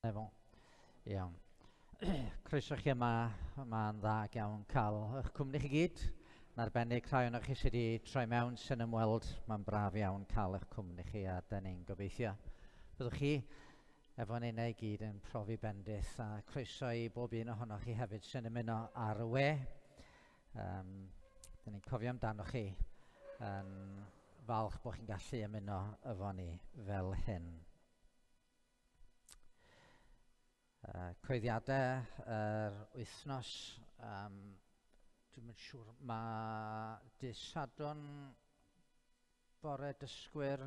Efo. Iawn. Croeso chi yma, mae'n dda iawn cael eich cwmni chi gyd. Yn arbennig rhai o'ch chi sydd wedi troi mewn sy'n ymweld, mae'n braf iawn cael eich cwmni chi a dyn ni'n gobeithio. Byddwch chi efo ni neu gyd yn profi bendith a croeso i bob un ohonoch chi hefyd sy'n ymuno ar y we. Dyn ni'n cofio amdanoch chi yn falch bod chi'n gallu ymuno efo ni fel hyn. Coeddiadau yr wythnos, dwi'n mynd siŵr, mae dydd Sadwrn bore dysgwyr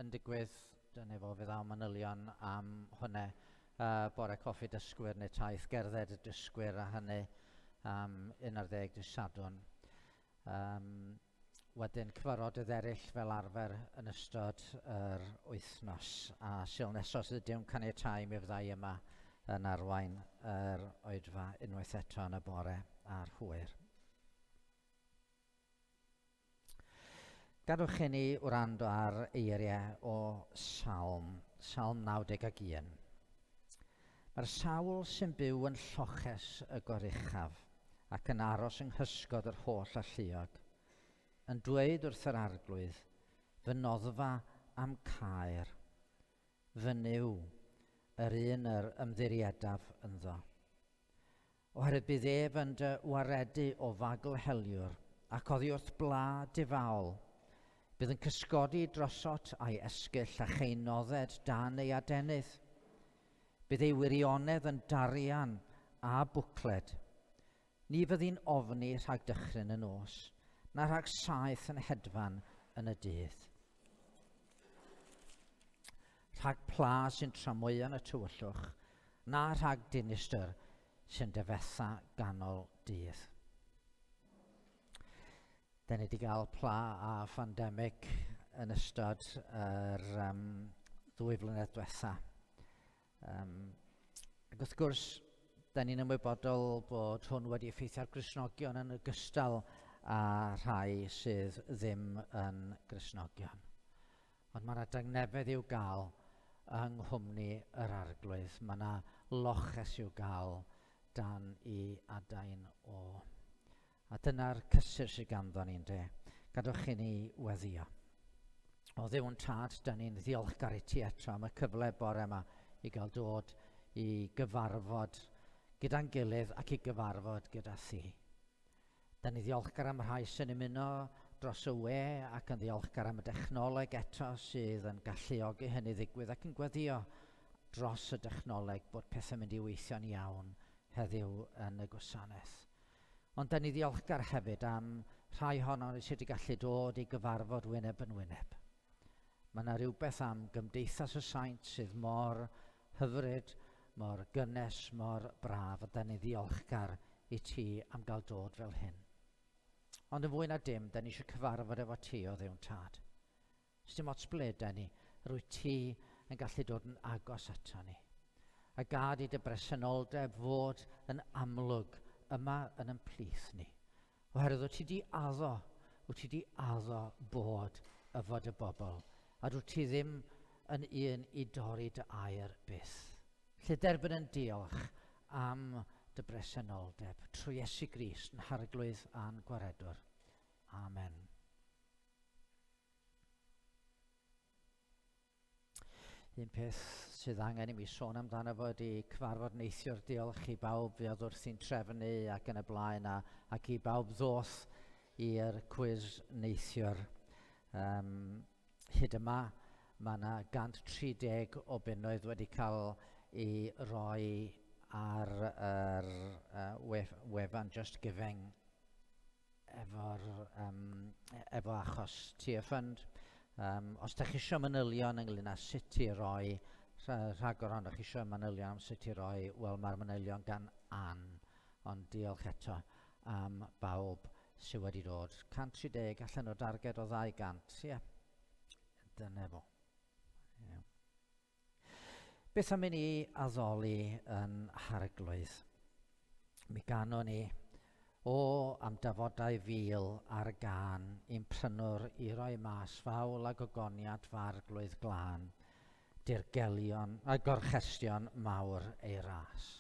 yn digwydd, dyna fo fydd am manylion am hwnna, bore coffi dysgwyr neu taith gerdded y dysgwyr a hynny am 11 dydd Sadwrn. Wedyn cyfarfodydd eraill fel arfer yn ystod yr wythnos a sil nesaf sydd dim caniatáu mi fyddai yma yn arwain yr oedfa unwaith eto yn y bore a'r hwyr. Gadwch i ni wrando ar eiriau o Salm 91. Mae'r sawl sy'n byw yn lloches y goruchaf ac yn aros yng nghysgod yr holl alluog, yn dweud wrth yr arglwydd, fy noddfa am Caer, fy niw, yr un yr ymddiriedaf ynddo. Oherwydd bydd ef yn dy waredu o fagl heliwr ac oddi wrth bla difaol, bydd yn cysgodi drosot a'i esgyll a cheinodded dan ei adenydd. Bydd ei wirionedd yn darian a bwcled. Ni fyddi'n ofni rhag dychryn y nos, na rhag saeth yn hedfan yn y dydd. Rhag pla sy'n tramwyo yn y tywyllwch, na rhag dinistyr sy'n difetha ganol dydd. Da ni wedi cael pla a phandemig yn ystod yr 2 flynedd diwetha. Ac wrth gwrs, da ni'n ymwybodol bod hwn wedi effeithio ar Gristnogion yn ogystal a rhai sydd ddim yn Gristnogion. Ond mae'na dangnefedd i'w gael yng nghwmni yr arglwydd. Mae yna loches i'w gael dan i adain o. A dyna'r cysur sydd ganddo ni'n de. Gadwch i ni weddio. O Dduw'n Tad, da ni'n ddiolchgar i ti eto am y cyfle bore yma i gael dod i gyfarfod gyda'n gilydd ac i gyfarfod gyda thi. Da ni ddiolchgar am rhai sy'n ymuno dros y we ac yn ddiolchgar am y dechnoleg eto sydd yn galluogi hynny ddigwydd ac yn gweddio dros y dechnoleg bod pethau'n mynd i weithio'n iawn heddiw yn y gwasanaeth. Ond da ni ddiolchgar hefyd am rhai honno sydd wedi gallu dod i gyfarfod wyneb yn wyneb. Mae yna rhywbeth am gymdeithas y saint sydd mor hyfryd, mor gynnes, mor braf, a da ni ddiolchgar i ti am gael dod fel hyn. Ond yn fwy na dim, da ni eisiau cyfarfod efo ti o Dduw'n Tad. Dim ots ble da ni, rwy ti yn gallu dod yn agos ato ni. A gad i dy bresenoldeb fod yn amlwg yma yn yn plith ni. Oherwydd wyt ti di addo bod efo dy bobl, a rwy ti ddim yn un i dorri dy air byth. Lle derbyn yn diolch am dy bresenoldeb, trwy Iesu Grist yn harglwydd a'n gwaredwr. Amen. Un peth sydd angen i mi sôn amdano fo ydy cyfarfod neithiwr. Diolch i bawb fe oedd wrthi'n trefnu ac yn y blaen ac i bawb ddoth i'r cwis neithiwr. Hyd yma, mae yna 130 o bunnoedd wedi cael ei roi ar yr wefan Just Giving efo achos Tear Fund. Os da chi eisiau manylion ynglyn â sut i roi, rhag o'r ond, chi eisiau manylion am sut i roi, wel mae'r manylion gan Ann. Ond diolch eto am bawb sydd wedi dod. 130 allan o darged o 200. Ie, dyna fo. Beth am i ni addoli yn harglwydd? Mi ganon ni am dafodau fil ar gân i'n prynwr i roi mas fawl a gogoniad farglwydd glân. dirgelion a gorchestion mawr ei ras.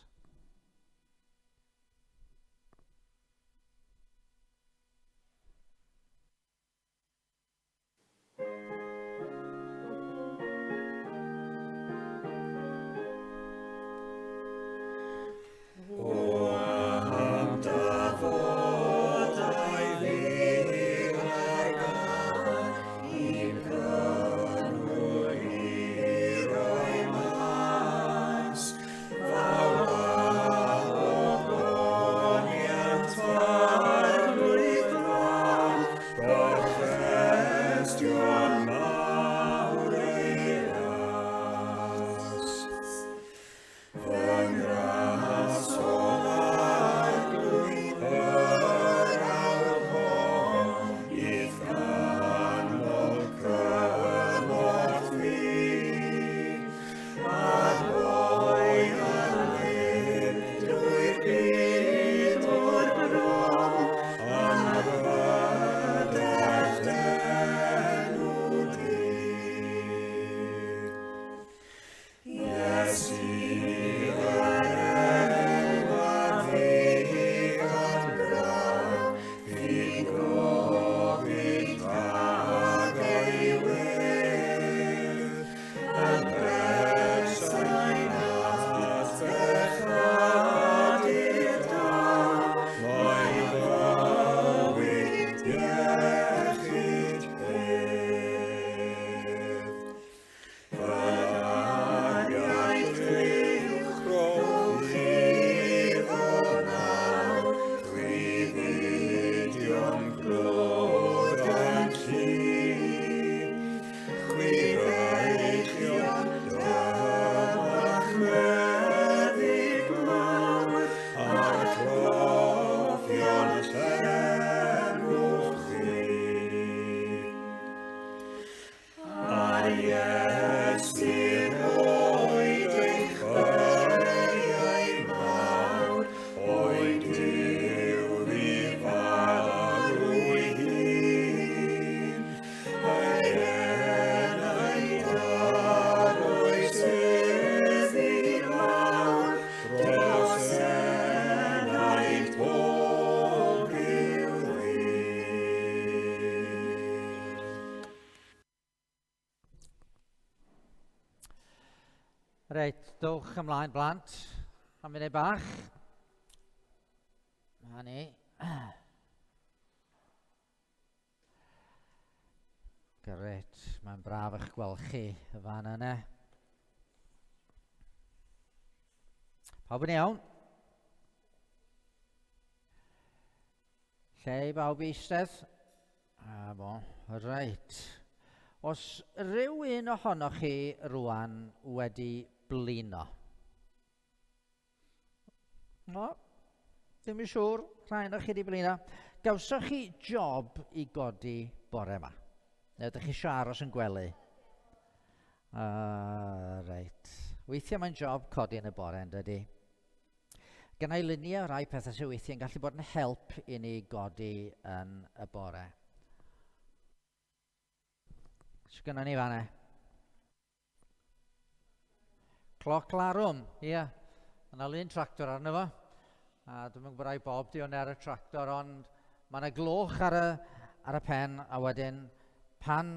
Reit, dowch ymlaen blant, am munud bach. Na ni. Gret, mae'n braf eich gweld chi y fan yna. Pawb yn iawn? Lle i bawb eistedd? Reit. Os rhywun ohonoch chi rwan wedi blino? No, ddim yn siŵr, rhain o'ch chi wedi blino. Gawsoch chi job i godi bore yma? Neu ydych chi eisiau aros yn gwely? Reit. Weithiau mae'n job codi yn y bore, yn dydy. Gynnau lunia rai pethau sy'n weithiau yn gallu bod yn help i ni godi yn y bore. Sgynnon ni fan'na. Cloc larwm, ie. Yna lun tractor arno fo. A dwi'n meddwl bod rai Bob di hwnna ar y tractor, ond mae yna gloch ar y pen, a wedyn pan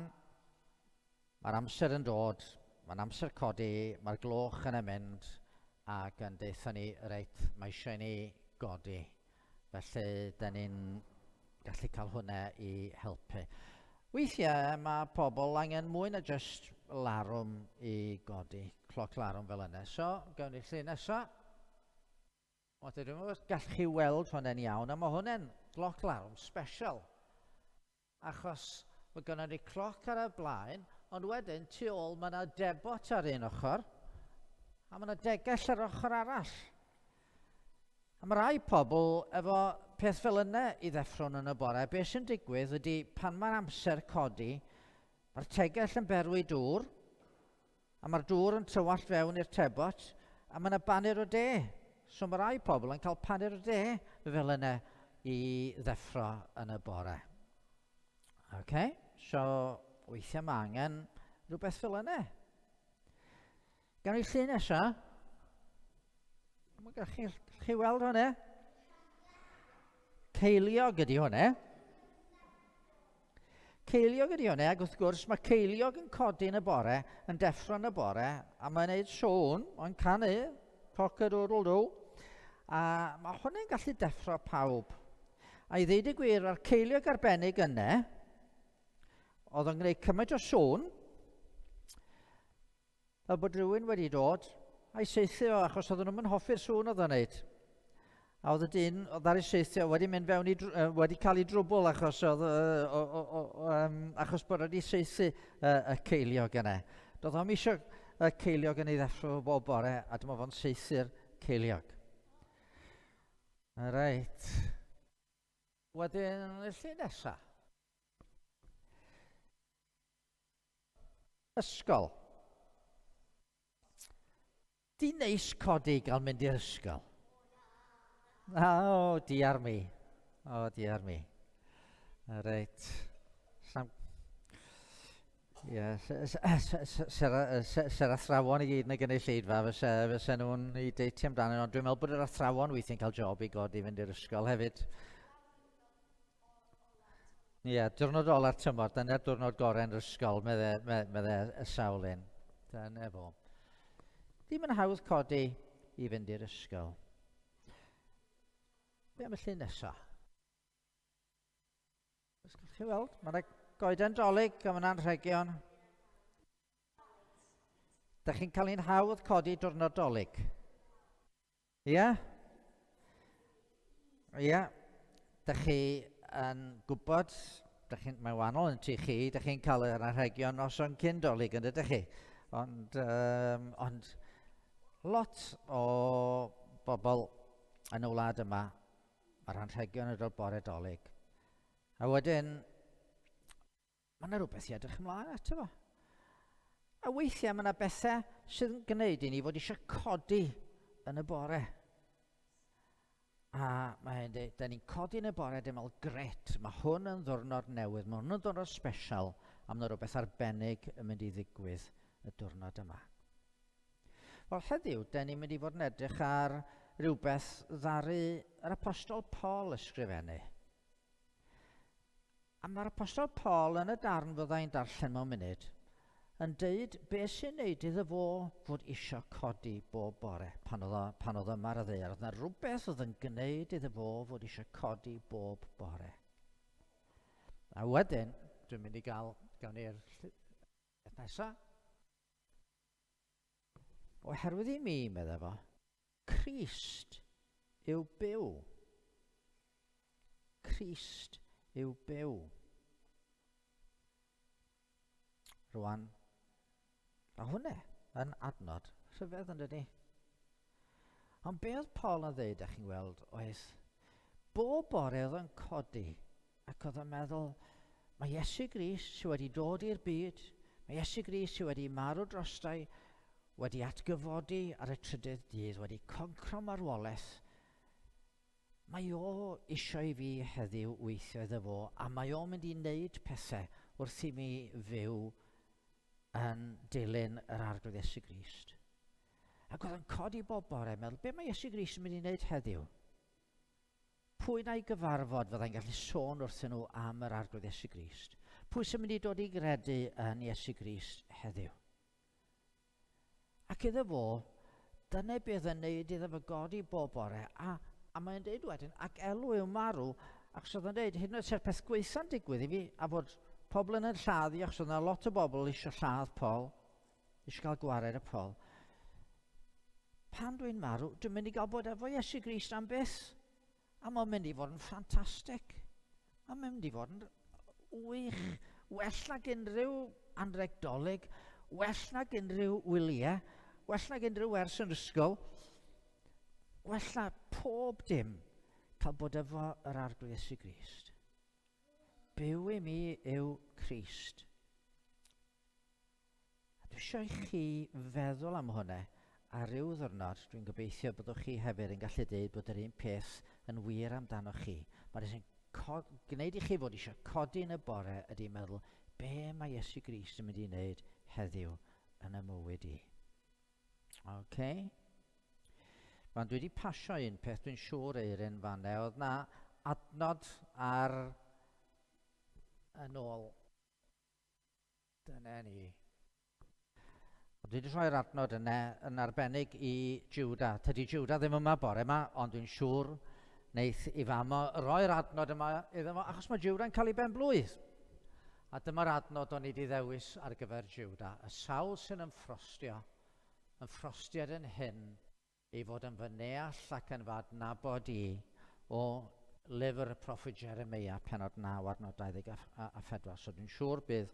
mae'r amser yn dod, mae'n amser codi, mae'r gloch yn y mynd, ac yn deithio ni, reit, mae eisiau ni godi. Felly, dyn ni'n gallu cael hwnna i helpu. Weithiau mae pobl angen mwy na just larwm i godi, cloc larwm fel yna. So, gawn ni'r llun nesaf. Dwi'n meddwl gallwch chi weld hwnna'n iawn, a mae hwnna'n cloc larwm special. Achos mae gynnon ni cloc ar y blaen, ond wedyn tu ôl mae yna debot ar un ochr, a mae yna degell ar ochr arall. A mae rai pobl efo peth fel yna i ddeffro'n yn y bore. Be sy'n digwydd ydy pan mae'r amser codi, mae'r tegell yn berwi dŵr, a mae'r dŵr yn tywallt fewn i'r tebot, a mae yna banner o de. So mae rai pobl yn cael panner o de fel yna i ddeffro yn y bore. So weithiau mae angen rhywbeth fel yna. Gawn ni llun nesaf. Gallwch chi weld hwnna? Ceiliog ydy hwnna. Ceiliog ydy hwnna, ac wrth gwrs mae ceiliog yn codi yn y bore, yn deffro yn y bore, a mae'n gwneud sôn, mae'n canu, cock-a-doodle-doo, a mae hwnna'n gallu deffro pawb. A i ddeud y gwir, ar ceiliog arbennig yna, oedd yn gwneud cymaint o sôn, fel bod rhywun wedi dod a'i saethu o, achos oedd nhw'n hoffi'r sŵn oedd o'n wneud. A oedd y dyn, oedd ar ei saethu o, wedi mynd fewn wedi cael ei drwbl achos achos bod wedi saethu y ceiliog yna. Doedd o'm eisiau y ceiliog yn ei ddeffro bob bore, a dyma fo'n saethu'r ceiliog. Reit. Wedyn, y llun nesaf. Ysgol. Di neis codi gael mynd i'r ysgol. O, diar mi. O, diar mi. Reit. Sy'r athrawon i gyd yn y gynulleidfa, fysa nhw'n ei deitio amdano. Dwi'n meddwl bod yr athrawon weithio'n cael job i godi fynd i'r ysgol hefyd. Ie, diwrnod ola'r tymor, dyna'r diwrnod gorau yn yr ysgol, medde y sawlun. Dyna fo. Ddim yn hawdd codi i fynd i'r ysgol. Be am y llun nesaf? Ysgol chi weld? Mae'n goeden dolyg am yna'n rhegion. Da chi'n cael ein hawdd codi diwrnod dolyg? Ie? Ie. Da chi yn gwybod, mae'n wahanol yn tu chi, da chi'n cael yr anrhegion noson cyn dolyg yn ydych chi. Ond lot o bobl yn y wlad yma, mae'r anrhegion yn dod bore dolyg. A wedyn, mae yna rhywbeth i edrych ymlaen ato fo. A weithiau mae yna bethau sydd yn gwneud i ni fod eisiau codi yn y bore. A da ni'n codi yn y bore, dim ond gret. Mae hwn yn ddiwrnod newydd, mae hwn yn ddiwrnod special, a mae yna rhywbeth arbennig yn mynd i ddigwydd y diwrnod yma. Wel, heddiw, da ni'n mynd i fod yn edrych ar rhywbeth ddaru yr apostol Paul ysgrifennu. A mae'r apostol Paul yn y darn fyddai'n darllen mewn munud yn deud beth sy'n neud iddo fo fod eisiau codi bob bore pan oedd yma ar y ddaear. Oedd yna rhywbeth oedd yn gwneud iddo fo fod eisiau codi bob bore. A wedyn, dwi'n mynd i gawn ni'r nesaf. Oherwydd i mi, meddwl fo, Crist yw byw. Crist yw byw. Rwan, a hwnna yn adnod rhyfedd yn dydi. Ond be oedd Paul yn dweud, chi'n gweld, oedd bob bore oedd yn codi ac oedd yn meddwl, mae Iesu Grist sydd wedi dod i'r byd, mae Iesu Grist sydd wedi marw drostai, wedi atgyfodi ar y trydydd dydd, wedi concro marwolaeth. Mae o eisiau i fi heddiw weithio iddo fo, a mae o'n mynd i wneud pethau wrth i mi fyw yn dilyn yr arglwydd Iesu Grist. Ac oedd yn codi bob bore, meddwl, be mae Iesu Grist yn mynd i wneud heddiw? Pwy na'i gyfarfod fyddai'n gallu sôn wrthyn nhw am yr arglwydd Iesu Grist? Pwy sy'n mynd i dod i gredu yn Iesu Grist heddiw? Ac iddo fo, dyna beth yn neud iddo fo godi bob bore, a mae'n deud wedyn, ac elw yw marw, ac oedd yn deud, hyd yn oed sef peth gweitha'n digwydd i fi, a bod pobl yn lladd i, ac oedd yna lot o bobl eisiau lladd Paul, eisiau cael gwared y Paul. Pan dwi'n marw, dwi'n mynd i gael bod efo Iesu Grist am byth, a mae'n mynd i fod yn ffantastig. Mae'n mynd i fod yn wych, well nag unrhyw anreg dolyg, well nag unrhyw wyliau, well nag unrhyw wers yn ysgol, well na pob dim cael bod efo yr arglwydd Iesu Grist. Byw i mi yw Crist. Dwi eisiau i chi feddwl am hwnna a ryw ddiwrnod, dwi'n gobeithio byddwch chi hefyd yn gallu dweud bod yr un peth yn wir amdano chi. Mae'n gwneud i chi fod eisiau codi yn y bore ydy meddwl be mae Iesu Grist yn mynd i wneud heddiw yn y mywyd i. Okay. Mae'n dwi wedi pasio un peth dwi'n siŵr Eirin fanne. Oedd na adnod ar yn ôl. Dyna ni. Dwi wedi rhoi'r adnod yna yn arbennig i Juda. Tydi Juda ddim yma bore yma, ond dwi'n siŵr wneith i famo roi'r adnod yma iddo fo, achos mae Juda'n cael ei ben-blwydd. A dyma'r adnod o'n i wedi ddewis ar gyfer Juda. Y sawl sy'n yn ffrostiad yn hyn i fod yn fy neall ac yn fad nabod i o lyfr y proffwyd Jeremia pennod 9 adnod 24. So dwi'n siŵr bydd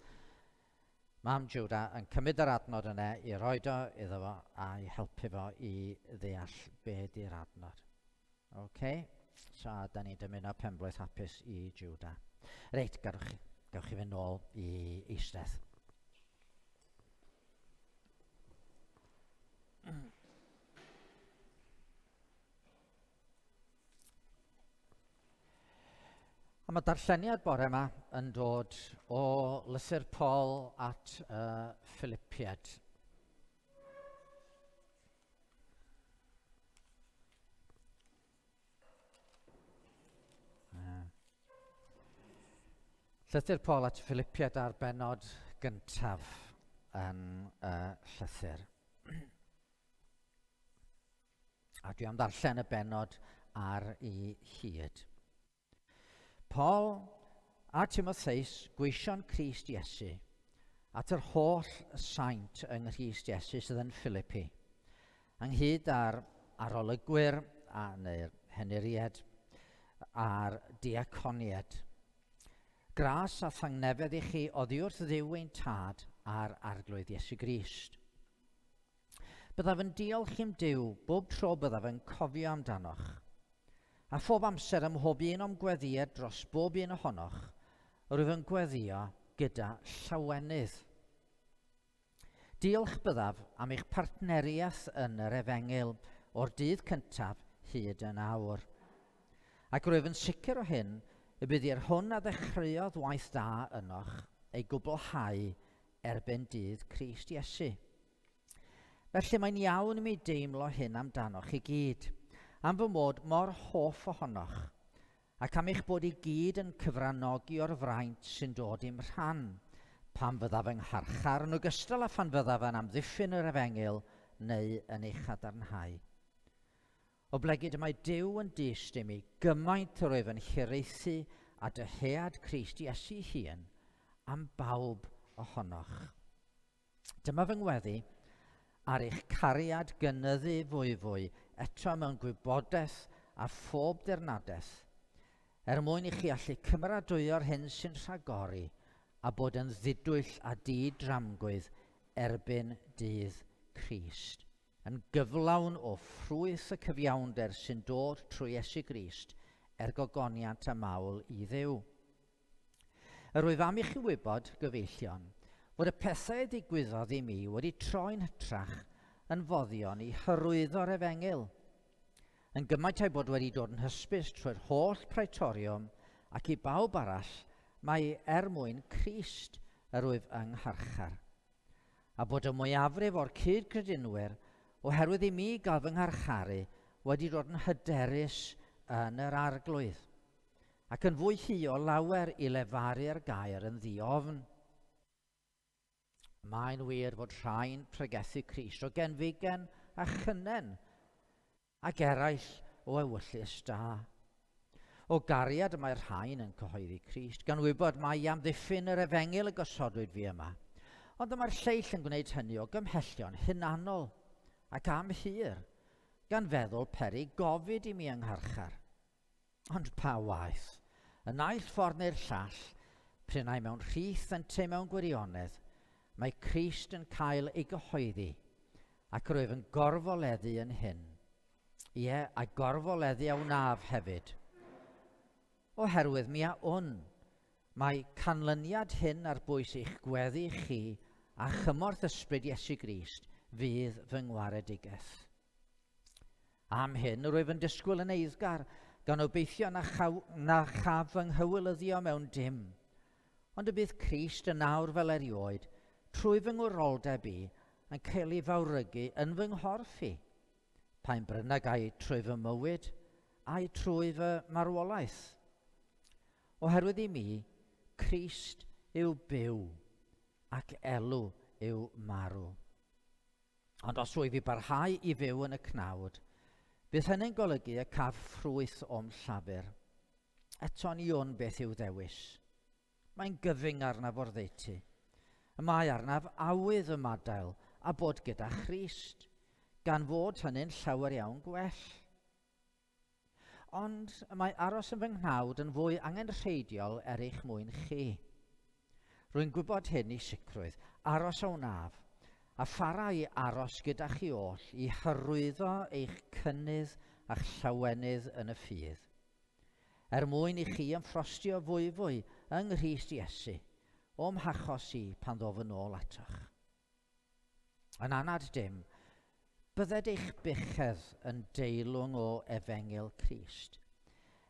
Mam Juda yn cymryd yr adnod yna i roed o iddo fo a i helpu fo i ddeall be di'r adnod. Okay? So da ni'n dymuno penblwydd hapus i Juda. Reit, gawch chi fynd nôl i eistedd. A mae darlleniad bore yma yn dod o lythyr Paul at Philippiad. Llythyr Paul at Philippiad ar benod gyntaf yn llythyr. A dwi am ddarllen y benod ar ei hyd. Paul a Timotheus gweision Crist Iesu at yr holl saint yng Nghrist Iesu sydd yn Philippi, ynghyd â'r arolygwyr neu'r henuried a'r diaconied. Gras a thangnefedd i chi oddi wrth Dduw ein Tad a'r arglwydd Iesu Grist. Byddaf yn diolch i'm Duw bob tro byddaf yn cofio amdanoch, a phob amser ym mhob un o'm gweddiad dros bob un ohonoch, rwyf yn gweddio gyda llawenydd. Diolch byddaf am eich partneriaeth yn yr Efengyl o'r dydd cyntaf hyd yn awr. Ac rwyf yn sicr o hyn y byddi'r hwn a ddechreuodd waith da ynoch ei gwblhau erbyn dydd Crist Iesu. Felly mae'n iawn i mi deimlo hyn amdanoch i gyd, am fy mod mor hoff ohonoch, ac am eich bod i gyd yn cyfrannogi o'r fraint sy'n dod i'm rhan, pan fyddaf yng ngharchar yn ogystal â phan fyddaf yn amddiffyn yr Efengyl neu yn ei chadarnhau. O blegyd mae Duw yn dyst i mi gymaint yr oedd yn hiraethu a dyhead Crist Iesu hun am bawb ohonoch. Dyma fy ngweddi ar eich cariad gynyddu fwy eto mewn gwybodaeth a phob dirnadaeth, mwyn i chi allu cymeradwyo'r hyn sy'n rhagori a bod yn ddidwyll a di-dramgwydd erbyn dydd Crist, yn gyflawn o ffrwyth y cyfiawnder sy'n dod trwy Iesu Grist gogoniant a mawl i Dduw. Rwyf am i chi wybod, gyfeillion, fod y pethau ddigwyddodd i mi wedi troi'n hytrach yn foddion i hyrwyddo'r Efengyl, yn gymaint ei bod wedi dod yn hysbys trwy'r holl praetoriwm ac i bawb arall mae mwyn Crist yr wyf yng ngharchar, a bod y mwyafrif o'r cyd-credinwyr oherwydd i mi gael fy ngharcharu wedi dod yn hyderus yn yr arglwydd, ac yn fwy hio lawer i lefaru'r gair yn ddiofn. Mae'n wir fod rhai'n pregethu Crist o genfigen a chynen, ac eraill o ewyllus da. O gariad mae'r rhain yn cyhoeddi Crist, gan wybod mae i amddiffyn yr Efengyl y gosodwyd fi yma, ond mae'r lleill yn gwneud hynny o gymhellion hunanol ac am hir, gan feddwl peri gofid i mi yng ngharchar. Ond pa waith, y naill ffordd neu'r llall, prynnau mewn rhith yn te mewn gwirionedd, mae Crist yn cael ei gyhoeddi, ac rwyf yn gorfoleddu yn hyn. Ie, a gorfoleddu a wnaf hefyd. Oherwydd mi a mae canlyniad hyn ar bwys eich gweddi chi a chymorth ysbryd Iesu Grist fydd fy ngwaredigaeth. Am hyn, rwyf yn disgwyl yn eiddgar, gan obeithio na chaf fy nghywylyddio mewn dim, ond y bydd Crist yn awr fel erioed, trwy fy ngwroldeb i, yn cael ei fawrygu yn fy nghorff i, pa'n bynnag ai trwy fy mywyd, ai trwy fy marwolaeth. Oherwydd i mi, Crist yw byw ac elw yw marw. Ond os wyf i barhau i fyw yn y cnawd, bydd hynny'n golygu y caf ffrwyth o'm llafur. Eto ni o'n beth yw ddewis. Mae'n gyfyng arnaf o'r ddeiti. Y mae arnaf awydd y madael a bod gyda Crist, gan fod hynny'n llawer iawn gwell. Ond mae aros yn fy nghnawd yn fwy angenrheidiol er eich mwyn chi. Rwy'n gwybod hyn i sicrwydd, aros o wnaf, a phara i aros gyda chi oll i hyrwyddo eich cynnydd a'ch llawenydd yn y ffydd. Er mwyn i chi ymffrostio fwy yng Nghrist Iesu, o'm hachos i pan ddof yn ôl atoch. Yn anad dim, bydded eich bychedd yn deilwng o efengil Crist.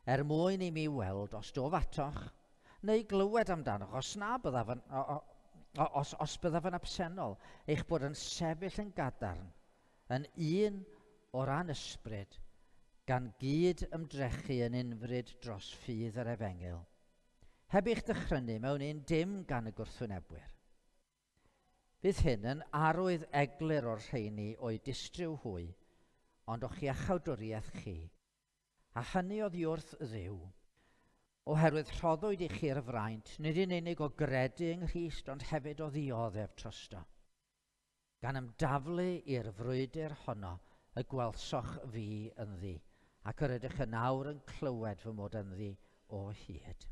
Er mwyn i mi weld os dof atoch, neu glywed amdanoch, os byddaf yn absennol, eich bod yn sefyll yn gadarn, yn un o ran ysbryd, gan gyd ymdrechu yn unfryd dros ffydd yr efengil. Heb eich dychrynu mewn un dim gan y gwrthwynebwyr. Bydd hyn yn arwydd eglur o'r rheini o'i distriw hwy, ond o'ch iachawdwriaeth chi, a hynny oddi wrth Dduw, oherwydd rhoddwyd i chi'r fraint, nid yn unig o gredu yng Nghrist, ond hefyd o ddioddef trosto. Gan ymdaflu i'r frwydr honno, y gwelsoch fi yn ddi, ac yr ydych yn awr yn clywed fy mod yn ddi o hyd.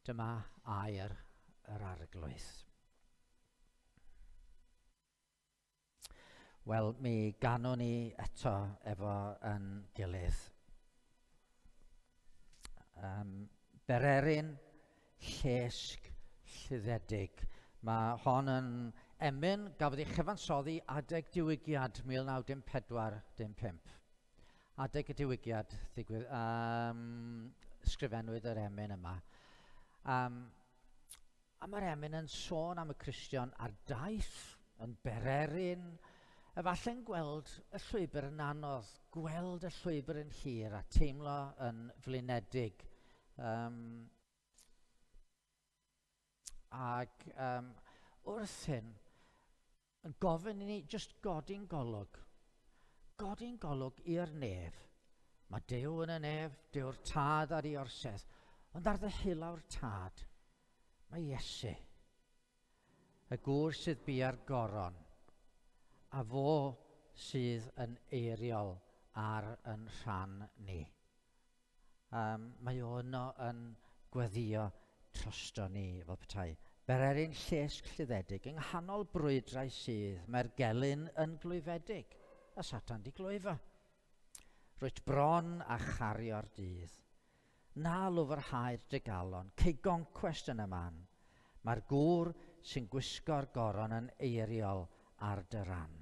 Dyma air yr arglwydd. Wel, mi ganon ni eto efo yn gilydd. Bereryn llesg llyddedig. Mae hon yn emyn gafodd ei chyfansoddi adeg diwygiad 1954-55. Adeg y diwygiad ddigwydd, sgrifennwyd yr emyn yma. A mae'r emyn yn sôn am y Cristion ar daith, yn bereryn, efallai'n gweld y llwybr yn anodd, gweld y llwybr yn hir a teimlo yn flinedig. Wrth hyn, yn gofyn i ni jyst godi'n golwg. Godi'n golwg i'r nef. Mae Duw yn y nef, Dyw'r tad ar ei orsedd. Ond ar ddehilaw'r tad, mae Iesu, y gŵr sydd bu ar goron, a fo sydd yn eiriol ar yn rhan ni. Mae o yno yn gweddio trosto ni fel petai. Bereryn llesg llyddedig yng nghanol brwydrau sydd, mae'r gelyn yn glwyfedig, a Satan di glwyfo. Rwyt bron a chario'r dydd. Na lwfrhau'r dygalon, cei goncwest yn y man. Mae'r gŵr sy'n gwisgo'r goron yn eiriol ar dy ran.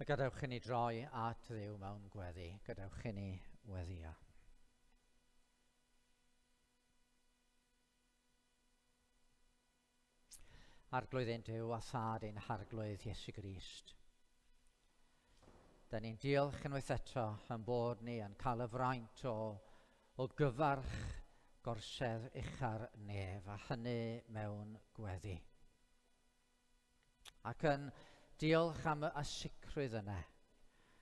Gadewch i ni droi at Dduw mewn gweddi. Gadewch i ni weddio. Arglwydd ein Duw a thad ein harglwydd Iesu Grist. Da ni'n diolch unwaith eto yn bod ni yn cael y fraint o gyfarch gorsedd uchar nef, a hynny mewn gweddi. Ac yn diolch am y sicrwydd yna,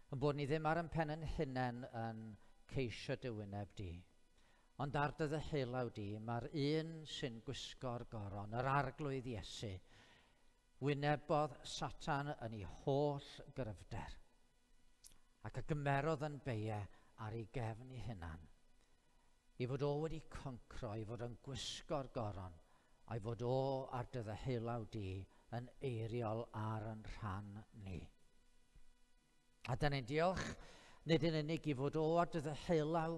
yn bod ni ddim ar ein pen yn hunain yn ceisio dy wyneb di, ond ar dy ddyhelaw di, mae'r un sy'n gwisgo'r goron, yr arglwydd Iesu, wynebodd Satan yn ei holl gryfder, ac y gymerodd yn beie ar ei gefn ei hunan, i fod o wedi concro, i fod yn gwisgo'r goron, a'i fod o ar dy ddyhelaw di yn eiriol ar yn rhan ni. A da ni'n diolch, nid yn unig i fod o ar dy ddyhelaw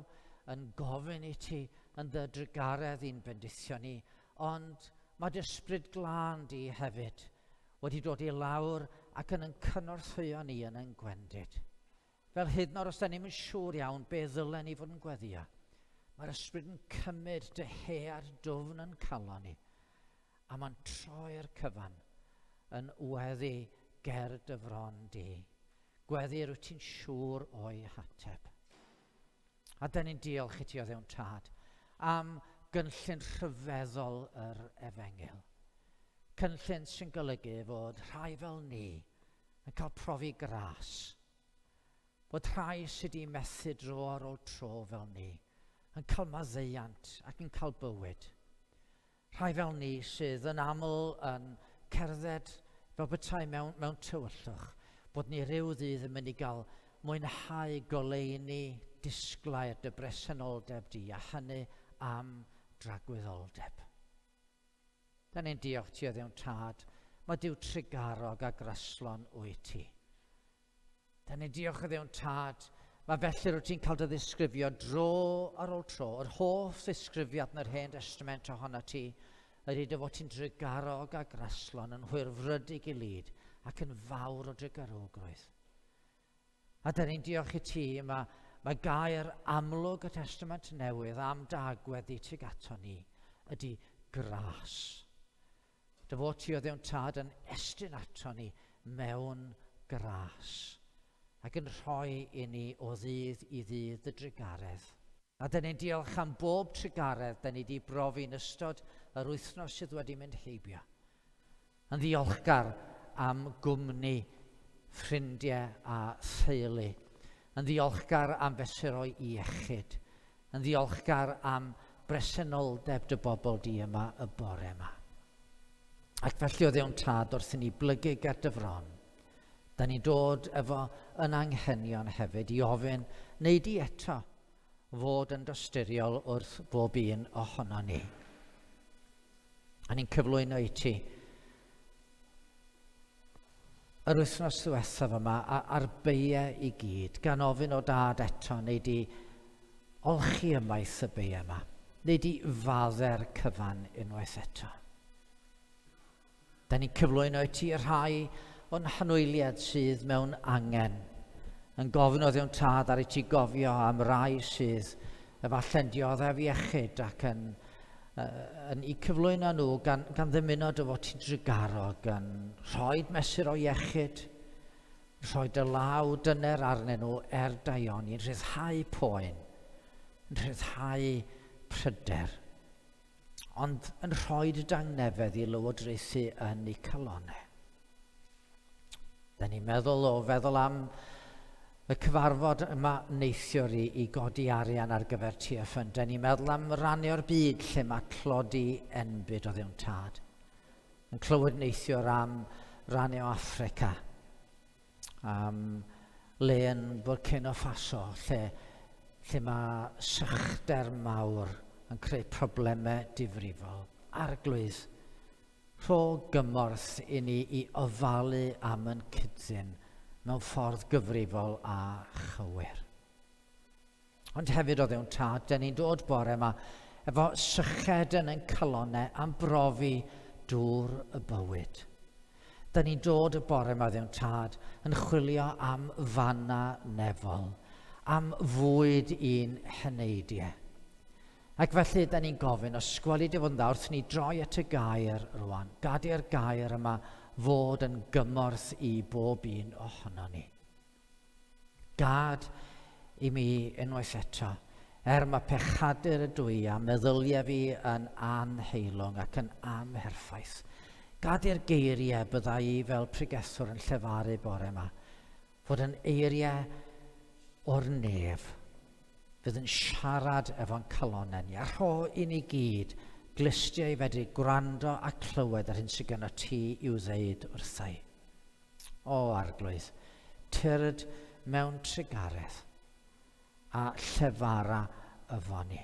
yn gofyn i ti yn dy drygaredd i'n bendithio ni, ond mae dy ysbryd glân di hefyd wedi dod i lawr ac yn cynorthwyo ni yn ein gwendid. Fel hyd yn oed os da ni'n siŵr iawn be ddylen ni fod yn gweddio, mae'r ysbryd yn cymryd dy head dwfn yn calon ni, a mae'n troi'r cyfan yn weddi ger dy fron di. Gweddi rwyt ti'n siŵr o'i hateb. A da ni'n diolch i ti o Dduw'n Tad am gynllun rhyfeddol yr Efengil. Cynllun sy'n golygu fod rhai fel ni yn cael profi gras. Bod rhai sydd wedi methu dro ar ôl tro fel ni yn cael maddeuant ac yn cael bywyd. Rhai fel ni sydd yn aml yn cerdded fel petai mewn tywyllwch, bod ni ryw ddydd yn mynd i gael mwynhau goleuni disglair dy bresenoldeb di, a hynny am dragwyddoldeb. Da ni'n diolch ti o Dduw'n Tad, mae Duw trigarog a graslon wyt ti. Da ni'n diolch o Dduw'n Tad, mae felly rwyt ti'n cael dy ddisgrifio dro ar ôl tro. Yr hoff ddisgrifiad yn yr Hen Testament ohona ti ydy dy fod ti'n drigarog a graslon yn hwyrfrydig i lyd ac yn fawr o drigarogrwydd. A da ni'n diolch i ti, mae gair amlwg y Testament Newydd am dagweddi tuag ato ni ydy gras. Dy fod ti o Dduw'n Tad yn estyn ato ni mewn gras ac yn rhoi i ni o ddydd i ddydd y drigaredd. A da ni'n diolch am bob trigaredd da ni wedi brofi yn ystod yr wythnos sydd wedi mynd heibio. Yn ddiolchgar am gwmni, ffrindiau a theulu. Yn ddiolchgar am fesuro'i iechyd. Yn ddiolchgar am bresenoldeb dy bobl di yma y bore yma. Ac felly o Dduw'n Tad wrth i ni blygu ger dy fron, da ni'n dod efo yn anghenion hefyd i ofyn, neu di eto fod yn dosturiol wrth bob un ohono ni. A ni'n cyflwyno i ti yr wythnos ddiwethaf yma a'r beiau i gyd, gan ofyn o Dad eto, neu di olchi ymaith y beiau yma, neu di fadder cyfan unwaith eto. Da ni'n cyflwyno i ti rhai o'n hanwyliad sydd mewn angen, yn gofyn o Dduw'n Tad ar i ti gofio am rai sydd efalle'n dioddef iechyd ac yn i cyflwyno nhw gan ddymuno dy fod ti'n drigarog, gan rhoi mesur o iechyd, rhoi dy law dyner arnyn nhw daioni, yn rhyddhau poen, yn rhyddhau pryder, ond yn rhoi dy dangnefedd i lywodraethu yn eu calonnau. Da ni'n feddwl am y cyfarfod yma neithiwr i godi arian ar gyfer TFN. Da ni'n meddwl am rannio'r byd lle mae clodi enbyd o Dduw'n Tad. Yn clywed neithiwr am rannio Affrica, le yn Burkina Faso, lle mae sychder mawr yn creu problemau difrifol. Arglwydd, rho gymorth i ni i ofalu am yn cydsyn mewn ffordd gyfrifol a chywir. Ond hefyd o Dduw'n Tad, da ni'n dod bore yma efo syched yn ein calonnau am brofi dŵr y bywyd. Da ni'n dod y bore yma ddiwn tad yn chwilio am fanna nefol, am fwyd i'n heneidiau. Ac felly, da ni'n gofyn, os gweli di fod yn dda wrth ni droi at y gair rwan, gadi'r gair yma fod yn gymorth i bob un ohono ni. Gad i mi unwaith eto, mae pechadur y dwi a meddyliau fi yn anheilwng ac yn amherffaith. Gadi'r geiriau bydda i fel pregethwr yn llefaru bore yma, fod yn eiriau o'r nef, fydd yn siarad efo'n calonau ni, a rho i ni gyd glistiau i fedru gwrando a clywed ar hyn sydd gyda ti i'w ddeud wrthai. O arglwydd, tyrd mewn trigaredd a llefara yfo ni.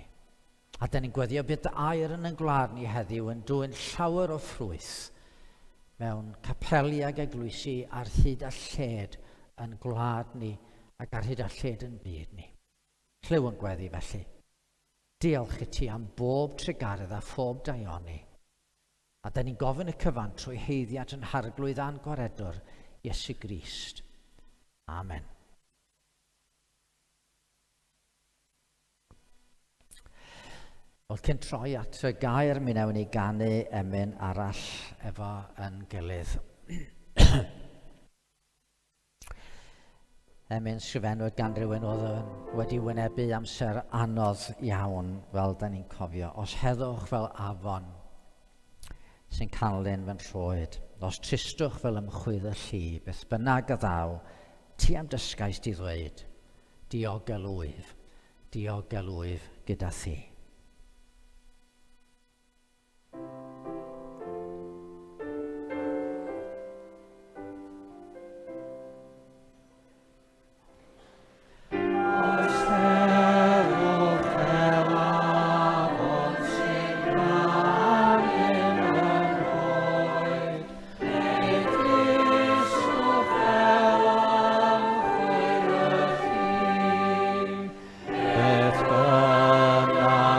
A da ni'n gweddio bydd air yn gwlad ni heddiw yn dwy'n llawer o ffrwyth mewn capeli ag eglwysi ar hyd a lled yn gwlad ni ac ar hyd a lled yn byd ni. Clyw yn gweddi felly. Diolch i ti am bob trigaredd a phob daioni. A da ni'n gofyn y cyfan trwy heiddiad yn harglwydd a'n gwaredwr Iesu Grist. Amen. Wel, cyn troi at y gair, mi newn ni ganu emyn arall efo yn gilydd. Emyn sgrifennwyd gan rywun oedd wedi wynebu amser anodd iawn, fel da ni'n cofio. Os heddwch fel afon sy'n canlyn fy'n rhoed, os tristwch fel ymchwyd y llu, beth bynnag y ddaw, ti am dysgais di ddweud, diogelwyf gyda thi. Beth bynnag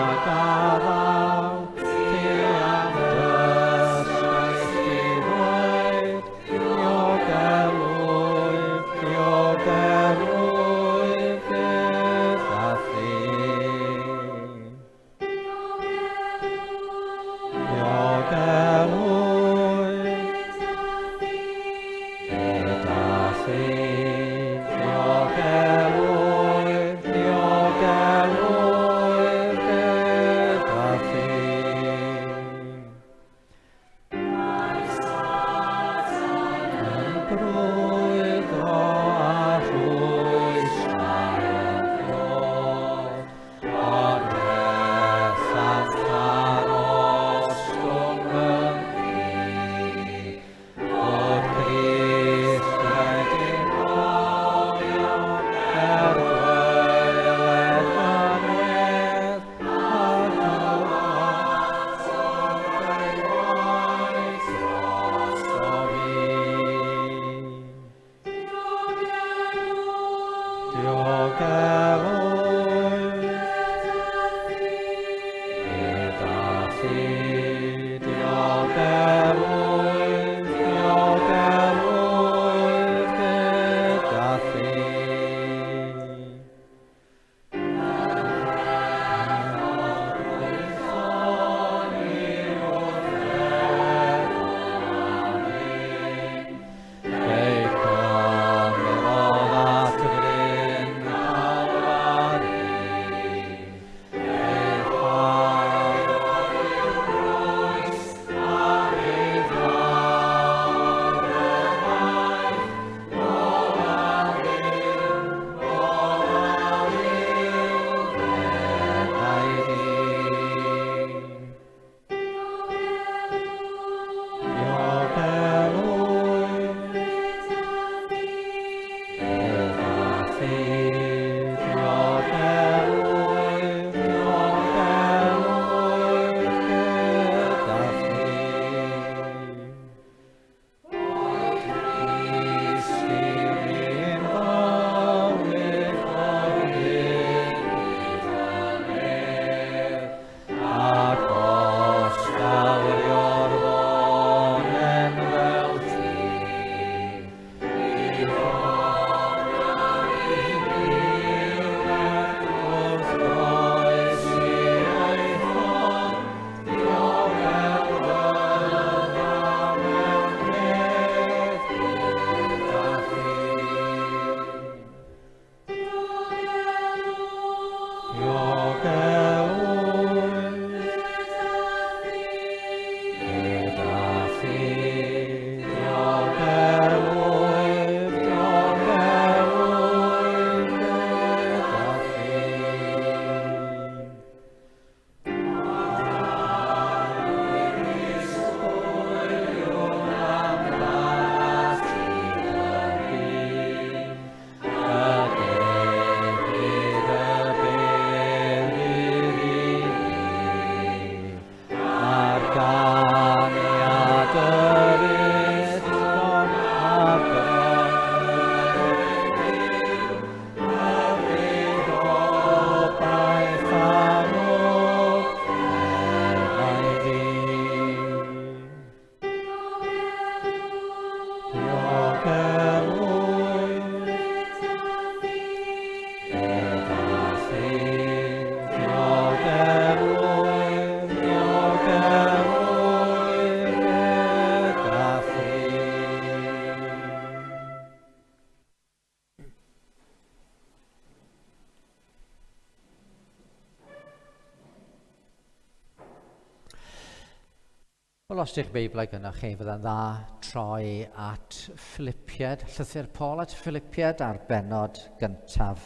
Wel, os ydych Beiblau gynnwch chi, fydda'n dda troi at Philippiad, llythyr Paul at Philippiad a'r bennod gyntaf.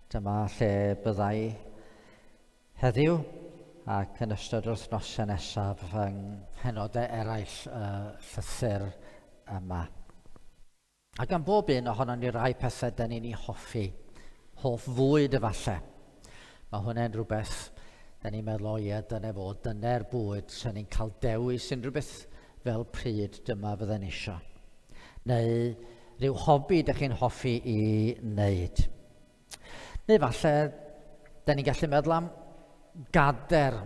Dyma lle byddai heddiw ac yn ystod yr wythnosau nesaf yng nghenodau eraill llythyr yma. Ac am bob un ohonon ni rai pethau dyn ni'n ei hoffi, hoff fwyd efallai. Mae hwnna'n rhywbeth da ni'n meddwl, o ie, dyna fod, dyna'r bwyd sy'n ni'n cael dewis unrhyw beth fel pryd dyma fydden isio. Neu rhyw hobi da chi'n hoffi i wneud. Neu falle, da ni'n gallu meddwl am gader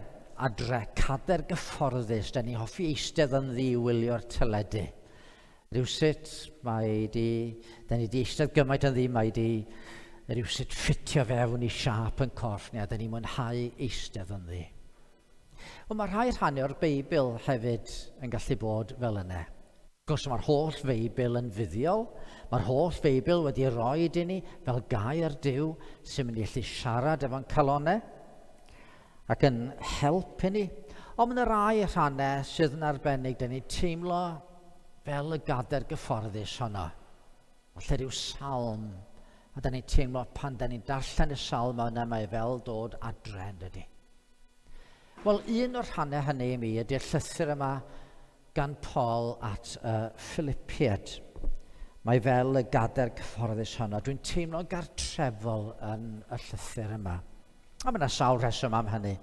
adre, cader gyfforddus, da ni'n hoffi eistedd yn wylio'r teledu. Rywsut da ni di eistedd gymaint yn ddi, mae di rywsut ffitio fewn i siap yn corff ni a da ni'n mwynhau eistedd yn ddi. Wel, mae rhai rhannu o'r Beibl hefyd yn gallu bod fel yna. Gwrs, mae'r holl Feibl yn fuddiol, mae'r holl Feibl wedi rhoi i ni fel gair Duw sy'n mynd i allu siarad efo'n calonnau ac yn helpu ni. Ond mae yna rai rhannau sydd yn arbennig, da ni'n teimlo fel y gader gyfforddus honno. Falle rhyw salm. A da ni'n teimlo pan da ni'n darllen y salm yna, mae fel dod adre yn dydi. Wel, un o'r rhannau hynny i mi ydy'r llythyr yma gan Paul at Philippiad. Mae fel y gader cyfforddus honno. Dwi'n teimlo gartrefol yn y llythyr yma. A mae yna sawl rheswm am hynny.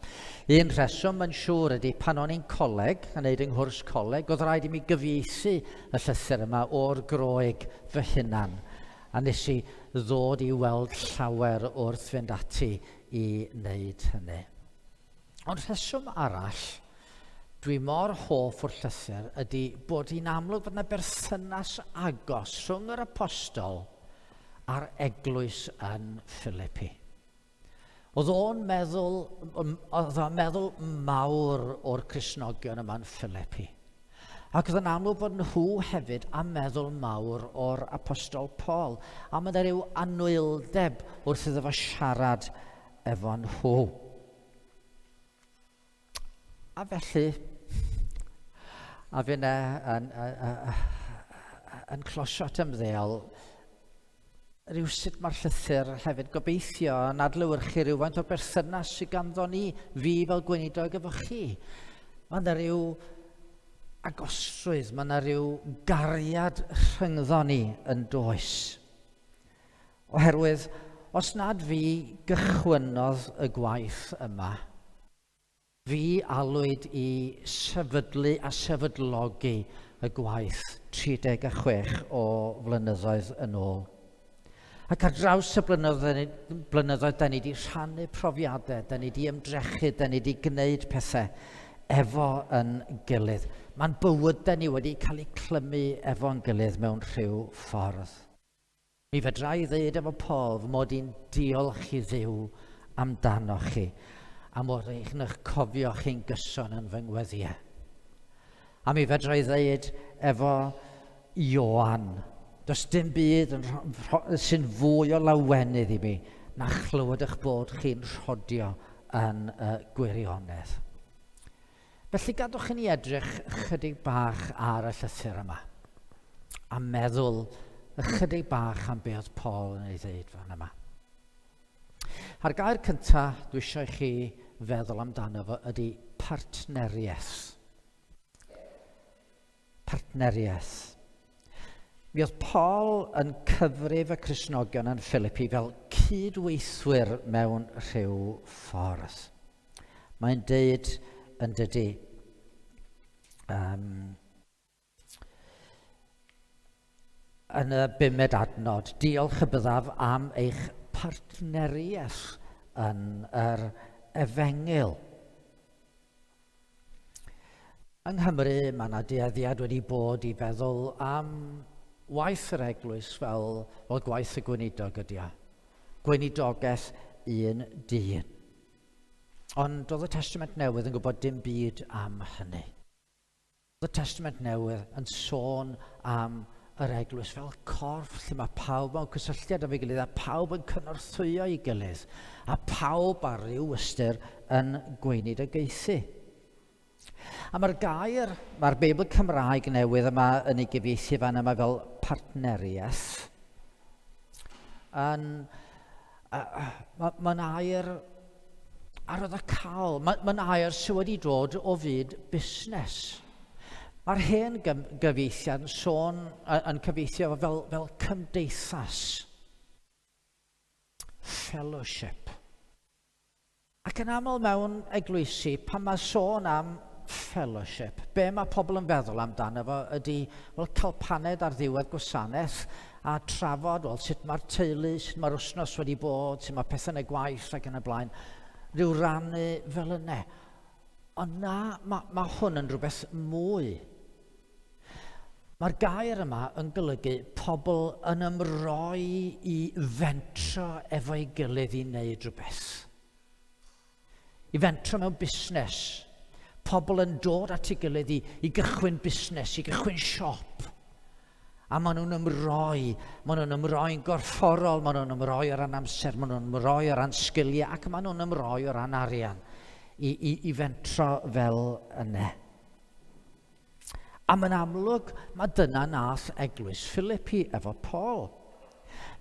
Un rheswm yn siŵr ydy pan o'n i'n coleg, yn neud yng nghwrs coleg, oedd rhaid i mi gyfieithu y llythyr yma o'r Groeg fy hunan. A nes i ddod i weld llawer wrth fynd ati i wneud hynny. Ond rheswm arall, dwi mor hoff o'r llythyr, ydy bod hi'n amlwg fod yna berthynas agos rhwng yr apostol a'r eglwys yn Philippi. Oedd o'n meddwl mawr o'r Cristnogion yma'n Philippi. Ac oedd yn amlwg bod nhw hefyd am meddwl mawr o'r apostol Paul. A mae yna ryw anwyldeb wrth iddo fo siarad efo nhw. A felly, a fi yna yn closio at ymddeol, rywsut mae'r llythyr hefyd gobeithio yn adlewyrchu rhywfaint o berthynas sydd ganddo ni, fi fel gweinidog efo chi. Mae yna ryw agosrwydd, mae yna ryw gariad rhyngddo ni yn does. Oherwydd, os nad fi gychwynnodd y gwaith yma, fi alwyd i sefydlu a sefydlogi y gwaith 36 o flynyddoedd yn ôl. Ac ar draws y blynyddoedd, da ni wedi rhannu profiadau, da ni wedi ymdrechu, da ni wedi gwneud pethau efo yn gilydd. Mae'n bywydau ni wedi cael ei clymu efo'n gilydd mewn rhyw ffordd. Mi fedra i ddweud efo Paul fy mod i'n diolch i Dduw amdano chi a mod i'ch cofio chi'n gyson yn fy ngweddiau. A mi fedra i ddweud efo Ioan, does dim byd sy'n fwy o lawenydd i mi na chlywed eich bod chi'n rhodio yn gwirionedd. Felly gadwch i ni edrych chydig bach ar y llythyr yma a meddwl chydig bach am be oedd Paul yn ei ddeud fan yma. A'r gair cyntaf dwi eisiau i chi feddwl amdano fo ydy partneriaeth. Partneriaeth. Mi oedd Paul yn cyfrif y Cristnogion yn Philippi fel cydweithwyr mewn rhyw ffordd. Mae'n deud yn dydy yn y 5 adnod, diolch y byddaf am eich partneriaeth yn yr efengyl. Yng Nghymru, mae yna dueddiad wedi bod i feddwl am waith yr eglwys fel gwaith y gweinidog ydy o. Gweinidogaeth un dyn. Ond oedd y Testament Newydd yn gwybod dim byd am hynny. Oedd y Testament Newydd yn sôn am yr eglwys fel corff lle mae pawb mewn cysylltiad efo'i gilydd a pawb yn cynorthwyo i gilydd a pawb ar ryw ystyr yn gweinidogaethu. A mae'r gair, mae'r Beibl Cymraeg newydd yma yn ei gyfieithu fan yma fel partneriaeth. Mae'n air arwyddocaol. Mae'n air sydd wedi dod o fyd busnes. Mae'r hen gyfeithiad yn cyfeithio fel cymdeithas. Fellowship. Ac yn aml mewn eglwysi, pan mae sôn am fellowship, be mae pobl yn feddwl amdano fo ydy cael paned ar ddiwedd gwasanaeth a trafod sut mae'r teulu, sut mae'r wsnos wedi bod, sut mae pethau yn y gwaith ac yn y blaen, rhyw rannu fel yna. Ond na, mae hwn yn rhywbeth mwy. Mae'r gair yma yn golygu pobl yn ymroi i fentro efo'i gilydd i wneud rhywbeth. I fentro mewn busnes. Pobl yn dod at ei gilydd i gychwyn busnes, i gychwyn siop. A maen nhw'n ymroi'n gorfforol, maen nhw'n ymroi o ran amser, maen nhw'n ymroi o ran sgiliau, ac maen nhw'n ymroi o ran arian i fentro fel yna. A mae'n amlwg, mae dyna nath eglwys Philippi efo Paul.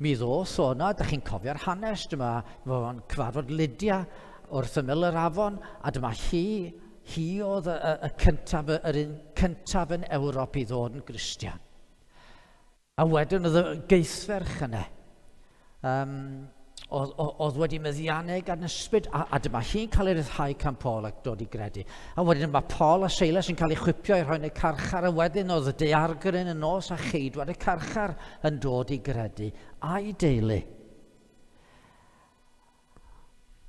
Mi ddoth o'na, da chi'n cofio'r hanes, dyma fo'n cyfarfod Lydia wrth ymyl yr afon, a dyma hi oedd yr un cyntaf yn Ewrop i ddod yn Gristion. A wedyn oedd y geithferch yna, oedd wedi meddiannu gan ysbryd, a dyma hi'n cael ei ryddhau can Paul ac dod i gredu. A wedyn mae Paul a Silas yn cael eu chwipio i rhoi yn y carchar, a wedyn oedd y daeargryn yn nos a cheidwad y carchar yn dod i gredu a'i deulu.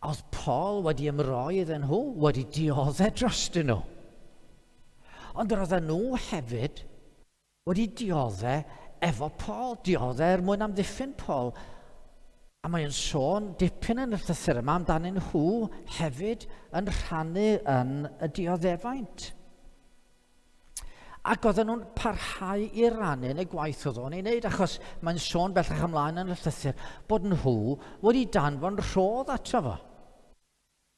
Oedd Paul wedi ymroi iddyn nhw, wedi dioddau drostyn nhw. Ond roedd nhw hefyd wedi dioddau efo Paul, dioddau mwyn amddiffyn Paul. A mae'n sôn dipyn yn y llythyr yma amdanyn nhw hefyd yn rhannu yn y dioddefaint. Ac oedden nhw'n parhau i rannu yn y gwaith oedd o'n ei wneud, achos mae'n sôn bellach ymlaen yn y llythyr bod nhw wedi danfon rhodd ato fo.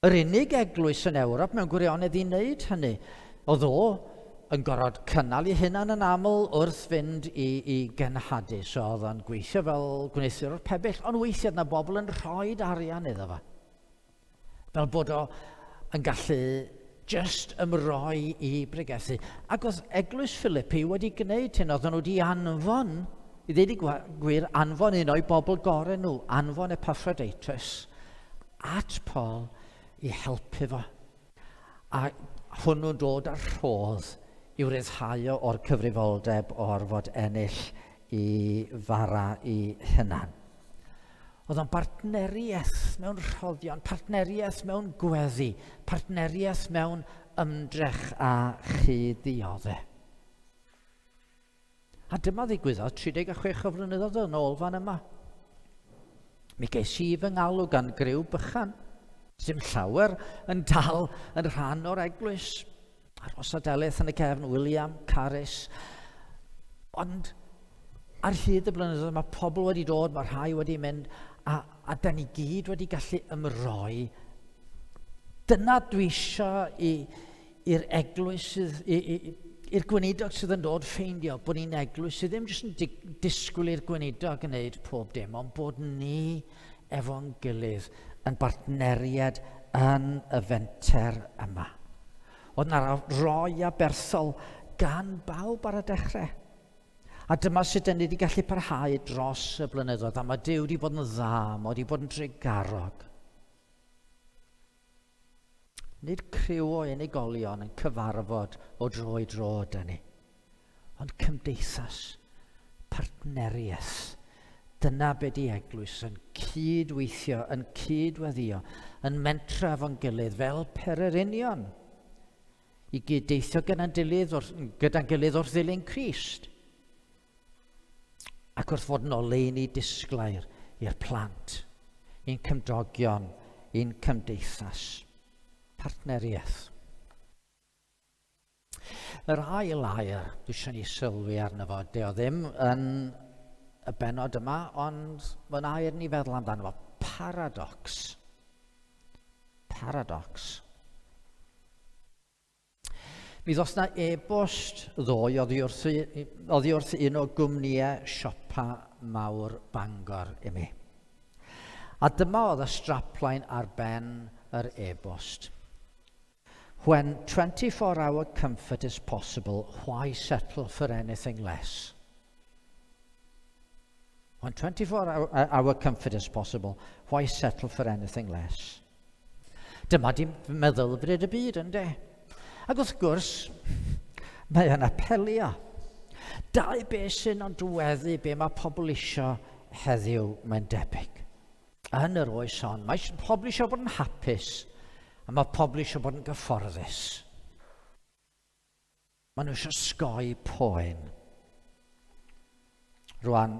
Yr unig eglwys yn Ewrop mewn gwirionedd i wneud hynny, oedd o yn gorfod cynnal ei hunan yn aml wrth fynd i genhadu. So oedd o'n gweithio fel gwneithwyr o'r pebyll, ond weithiau yna bobl yn rhoi arian iddo fo. Fel bod o yn gallu just ymroi i bregethu. Ac oedd eglwys Philippi wedi gwneud hyn, oedd nhw wedi anfon, i ddeud i gwir, anfon un o'i bobl gorau nhw, anfon Epaphroditus at Paul i helpu fo. A hwnnw'n dod ar rhodd i'w ryddhau o'r cyfrifoldeb o orfod ennill i fara i hunan. Oedd o'n partneriaeth mewn rhoddion, partneriaeth mewn gweddi, partneriaeth mewn ymdrech a chydioddau. A dyma ddigwyddodd 36 o flynyddoedd yn ôl fan yma. Mi ges i fy ngalw gan griw bychan, dim llawer yn dal yn rhan o'r eglwys. Arhosadelaeth yn y cefn, William, Carys. Ond ar hyd y blynyddoedd mae pobl wedi dod, mae rhai wedi mynd, a da ni gyd wedi gallu ymroi. Dyna dwi eisiau i'r eglwys, i'r gweinidog sydd yn dod ffeindio, bod ni'n eglwys sydd ddim jyst yn disgwyl i'r gweinidog yn gwneud pob dim, ond bod ni efo'n gilydd yn bartneriad yn y fenter yma. Oedd yna roi a bersol gan bawb ar y dechrau. A dyma sut ni wedi gallu parhau dros y blynyddoedd, a mae Duw wedi bod yn dda, mae wedi bod yn drigarog. Nid criw o unigolion yn cyfarfod o dro i dro â ni, ond cymdeithas, partneriaeth. Dyna be di eglwys yn cydweithio, yn cydweddio, yn mentra fo'n gilydd fel pererinion, i gyddeithio gyda'n gilydd wrth ddilyn Crist. Ac wrth fod yn oleuni disglair i'r plant, i'n cymdogion, i'n cymdeithas. Partneriaeth. Yr ail air, dwi eisiau ni sylwi arno fo, dio ddim yn y benod yma, ond mae'n air ni feddwl amdano fo. Paradox. Paradox. Mi ddos na e-bost ddoe oddi wrth un o gwmnïau siopa mawr Bangor i mi. A dyma oedd y strapline ar ben yr e-bost. When 24-hour comfort is possible, why settle for anything less? When 24-hour comfort is possible, why settle for anything less? Dyma di meddylfryd y byd, ynddo? Ac wrth gwrs, mae yn apelio. Dau beth sy'n adweddu be mae pobl isio heddiw mae'n debyg. Yn yr oes hon, mae pobl isio bod yn hapus, a mae pobl isio bod yn gyfforddus. Maen nhw isio sgoi poen. Rwan,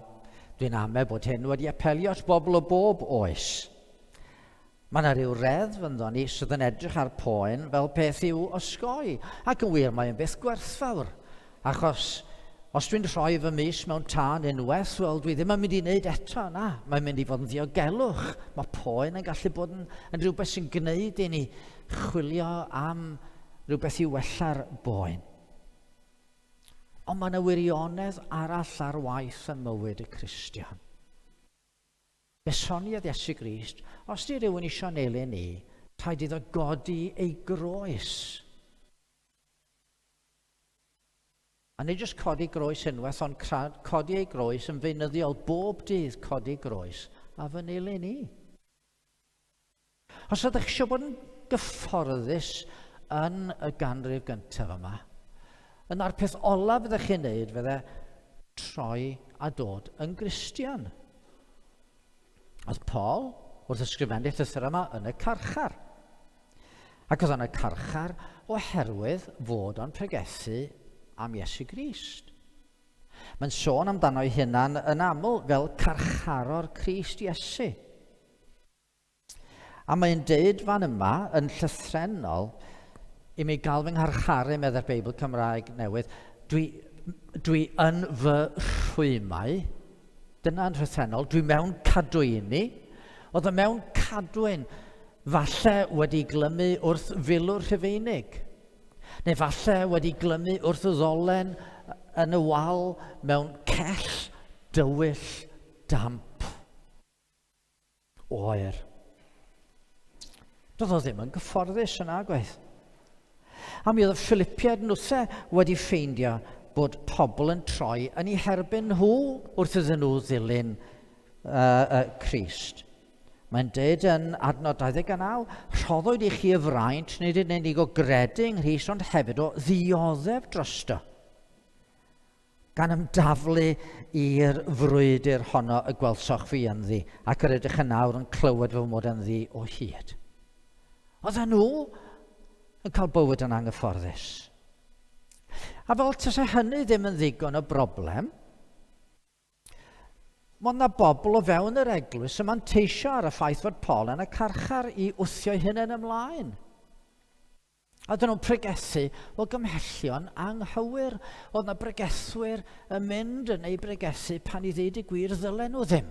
dwi'n amau bod hyn wedi apelio at bobl o bob oes. Mae yna ryw reddf ynddo ni sydd yn edrych ar poen fel peth i'w osgoi. Ac yn wir, mae'n beth gwerthfawr. Achos, os dwi'n rhoi fy mis mewn tân unwaith, wel, dwi ddim yn mynd i wneud eto yna. Mae'n mynd i fod yn ddiogelwch. Mae poen yn gallu bod yn rhywbeth sy'n gwneud i ni chwilio am rhywbeth i wella'r boen. Ond mae yna wirionedd arall ar waith yn mywyd y Cristion. Besoniad Iesu Grist, os di rhywun isio nelu ni, rhaid iddo godi ei groes. A nid jyst codi groes unwaith, ond codi ei groes yn feunyddiol bob dydd codi groes a fy nelu ni. Os ydych eisiau bod yn gyfforddus yn y ganrif gyntaf yma, yna'r peth olaf fyddech chi'n neud fydde troi a dod yn Gristion. Oedd Paul wrth ysgrifennu'r llythyr yma yn y carchar. Ac oedd yn y carchar oherwydd fod o'n pregethu am Iesu Grist. Mae'n sôn amdano ei hunan yn aml fel carcharor Crist Iesu. A mae'n deud fan yma yn llythrenol i mi gael fy ngharcharu medda'r Beibl Cymraeg newydd, dwi yn fy rhwymau. Dyna'n rhythrennol, dwi mewn cadwyni. Oedd y mewn cadwyn falle wedi glymu wrth filwr Rhufeinig. Neu falle wedi glymu wrth y ddolen yn y wal mewn cell dywyll damp. Oer. Doedd o ddim yn gyfforddus yn agwedd. A mi oedd y Philippiaid nwthe wedi ffeindio bod pobl yn troi yn ei herbyn nhw wrth iddyn nhw ddilyn Crist. Mae'n deud yn adnod 29, rhoddwyd i chi y fraint nid yn unig o gredu yng Nghrist, ond hefyd o ddioddef drosto. Gan ymdaflu i'r frwydr honno y gwelsoch fi ynddi, ac yr ydych yn nawr yn clywed fy mod ynddi o hyd. Oedden nhw yn cael bywyd yn anghyfforddus. A fel tase hynny ddim yn ddigon o broblem, mae yna bobl o fewn yr eglwys yn manteisio ar y ffaith fod Paul yn y carchar i wthio hynny'n ymlaen. A dyn nhw'n pregethu o gymhellion anghywir. Oedd yna bregethwyr yn mynd yn ei bregethu pan i ddweud y gwir ddylen nhw ddim.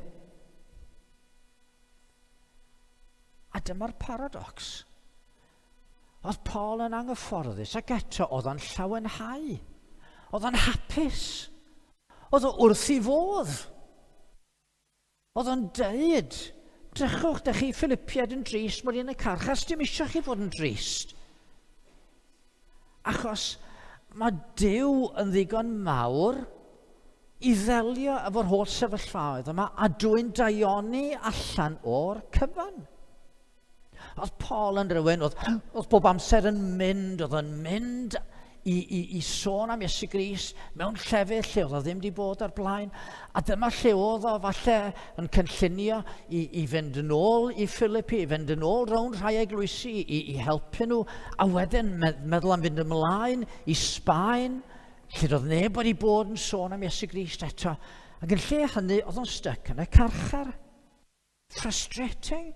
A dyma'r paradox. Oedd Paul yn anghyfforddus ac eto oedd o'n llawenhau. Oedd o'n hapus. Oedd o wrth i fodd. Oedd o'n deud, drychwch, dych chi Philippiaid yn drist, mod i yn y carchar, dim eisiau chi fod yn drist. Achos mae Duw yn ddigon mawr i ddelio efo'r holl sefyllfaoedd yma a dwi'n daioni allan o'r cyfan. Oedd Paul yn rhywun, oedd bob amser yn mynd, oedd yn mynd i sôn am Iesu Grist mewn llefydd lle oedd o ddim wedi bod ar blaen. A dyma lle oedd o falle yn cynllunio i fynd yn ôl i Philippi, i fynd yn ôl rownd rhai eglwysi, i helpu nhw. A wedyn meddwl am fynd ymlaen i Sbaen, lle oedd neb wedi bod yn sôn am Iesu Grist eto. Ac yn lle hynny, oedd o'n styc yn y carchar. Frustrating.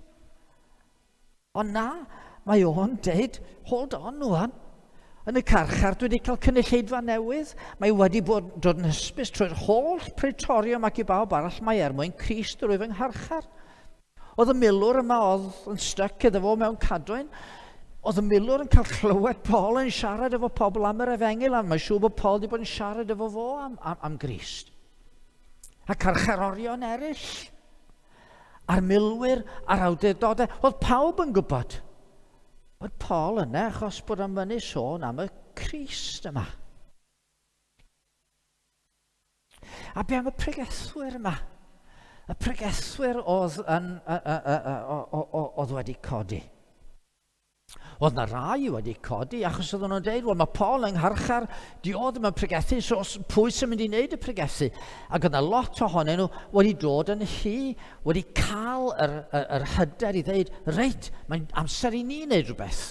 Ond na, mae o'n deud, hold on nhw'n. Yn y carchar, dwi wedi cael cynulleidfa newydd. Mae wedi dod yn hysbys trwy'r holl praetorium ac i bawb arall. Mae mwyn Crist yr wyf yng ngharchar. Oedd y milwr yma oedd yn styc iddo fo mewn cadwyn. Oedd y milwr yn cael clywed Paul yn siarad efo pobl am yr Efengil, a mae'n siŵr bod Paul wedi bod yn siarad efo fo am Grist. A carcharorion eraill, a'r milwyr, a'r awdurdodau, oedd pawb yn gwybod. Oedd Paul yna achos bod yn mynd i sôn am y Crist yma. A be am y pregethwyr yma? Y pregethwyr oedd wedi codi. Oedd na rai wedi codi achos oedd nhw'n dweud, wel mae Paul yng ngharchar, diodd yma'n pregethu, so pwy sy'n mynd i wneud y pregethu? Ac oedd na lot ohonyn nhw wedi dod yn wedi cael yr hyder i ddeud, reit, mae'n amser i ni wneud rhywbeth.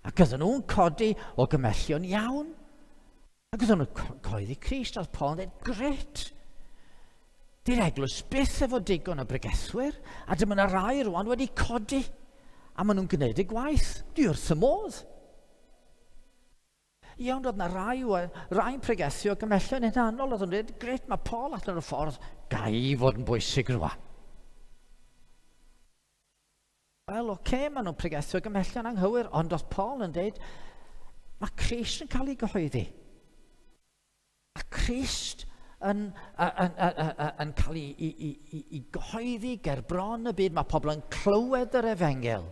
Ac oedd nhw'n codi o gymellion iawn. Ac oedd nhw'n coeddi Crist, oedd Paul yn dweud, gret. Di'r eglwys byth efo digon o bregethwyr, a dyma yna rai rwan wedi codi. A maen nhw'n gwneud y gwaith. Dwi wrth y modd. Iawn, oedd na rai pregethu o gymellion hunanol, oedd nhw'n dweud, gret, mae Paul allan o'r ffordd, gai fod yn bwysig rwan. Wel, oce, maen nhw'n pregethu o gymellion anghywir, ond oedd Paul yn dweud, mae Crist yn cael ei gyhoeddi. Mae Crist yn cael ei gyhoeddi ger bron y byd. Mae pobl yn clywed yr Efengil.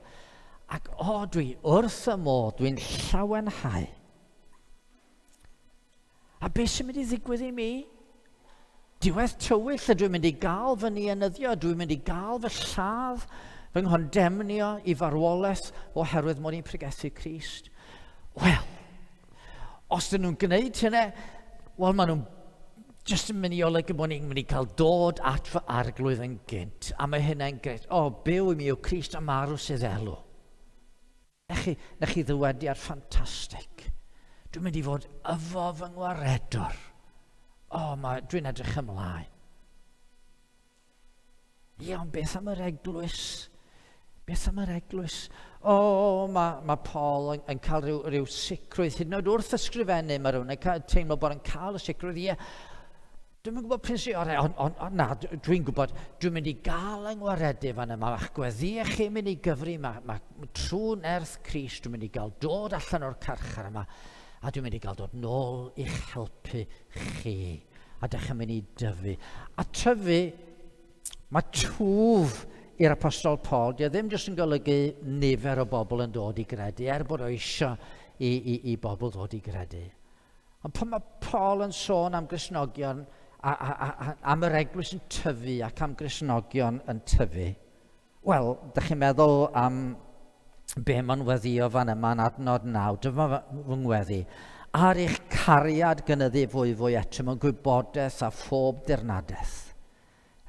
Ac dwi wrth y modd, dwi'n llawenhau. A beth sy'n mynd i ddigwydd i mi? Diwedd tywyll, lle dwi'n mynd i gael fy nienyddio, dwi'n mynd i gael fy lladd, fy nghondemnio i farwolaeth oherwydd mod i'n pregethu Crist. Wel, os dyn nhw'n gwneud hynny, wel, maen nhw'n jyst yn mynd i olygu bod ni'n mynd i cael dod at fy arglwydd yn gynt. A mae hynny'n gret. Byw i mi o Crist a marw sydd elw. Nech chi ddywediad ffantastig. Dwi'n mynd i fod yfo fy ngwaredwr. Dwi'n edrych ymlaen. Iawn, beth am yr eglwys? Beth am yr eglwys? Mae Paul yn cael rhyw sicrwydd. Hyd yn oed wrth ysgrifennu, mae rhywun yn teimlo bod yn cael y sicrwydd. Dwi'n gwybod pryn sy'n orau, ond na, dwi'n gwybod, dwi'n mynd i gael yng ngwaredu fan yma, mae'ch gweddiau chi'n mynd i gyfri, mae trwy nerth Crist, dwi'n mynd i gael dod allan o'r carchar yma, a dwi'n mynd i gael dod nôl i'ch helpu chi, a dych chi'n mynd i dyfu. A tyfu, mae twf i'r apostol Paul, di ddim jyst yn golygu nifer o bobl yn dod i gredu, bod o eisiau i bobl dod i gredu. Ond pan mae Paul yn sôn am Gristnogion, am yr eglwys yn tyfu ac am Gristnogion yn tyfu, wel, dych chi'n meddwl am be mae'n weddio fan yma yn adnod 9, dyma fy ngweddi. Ar eich cariad gynyddu fwy eto mewn gwybodaeth a phob dirnadaeth,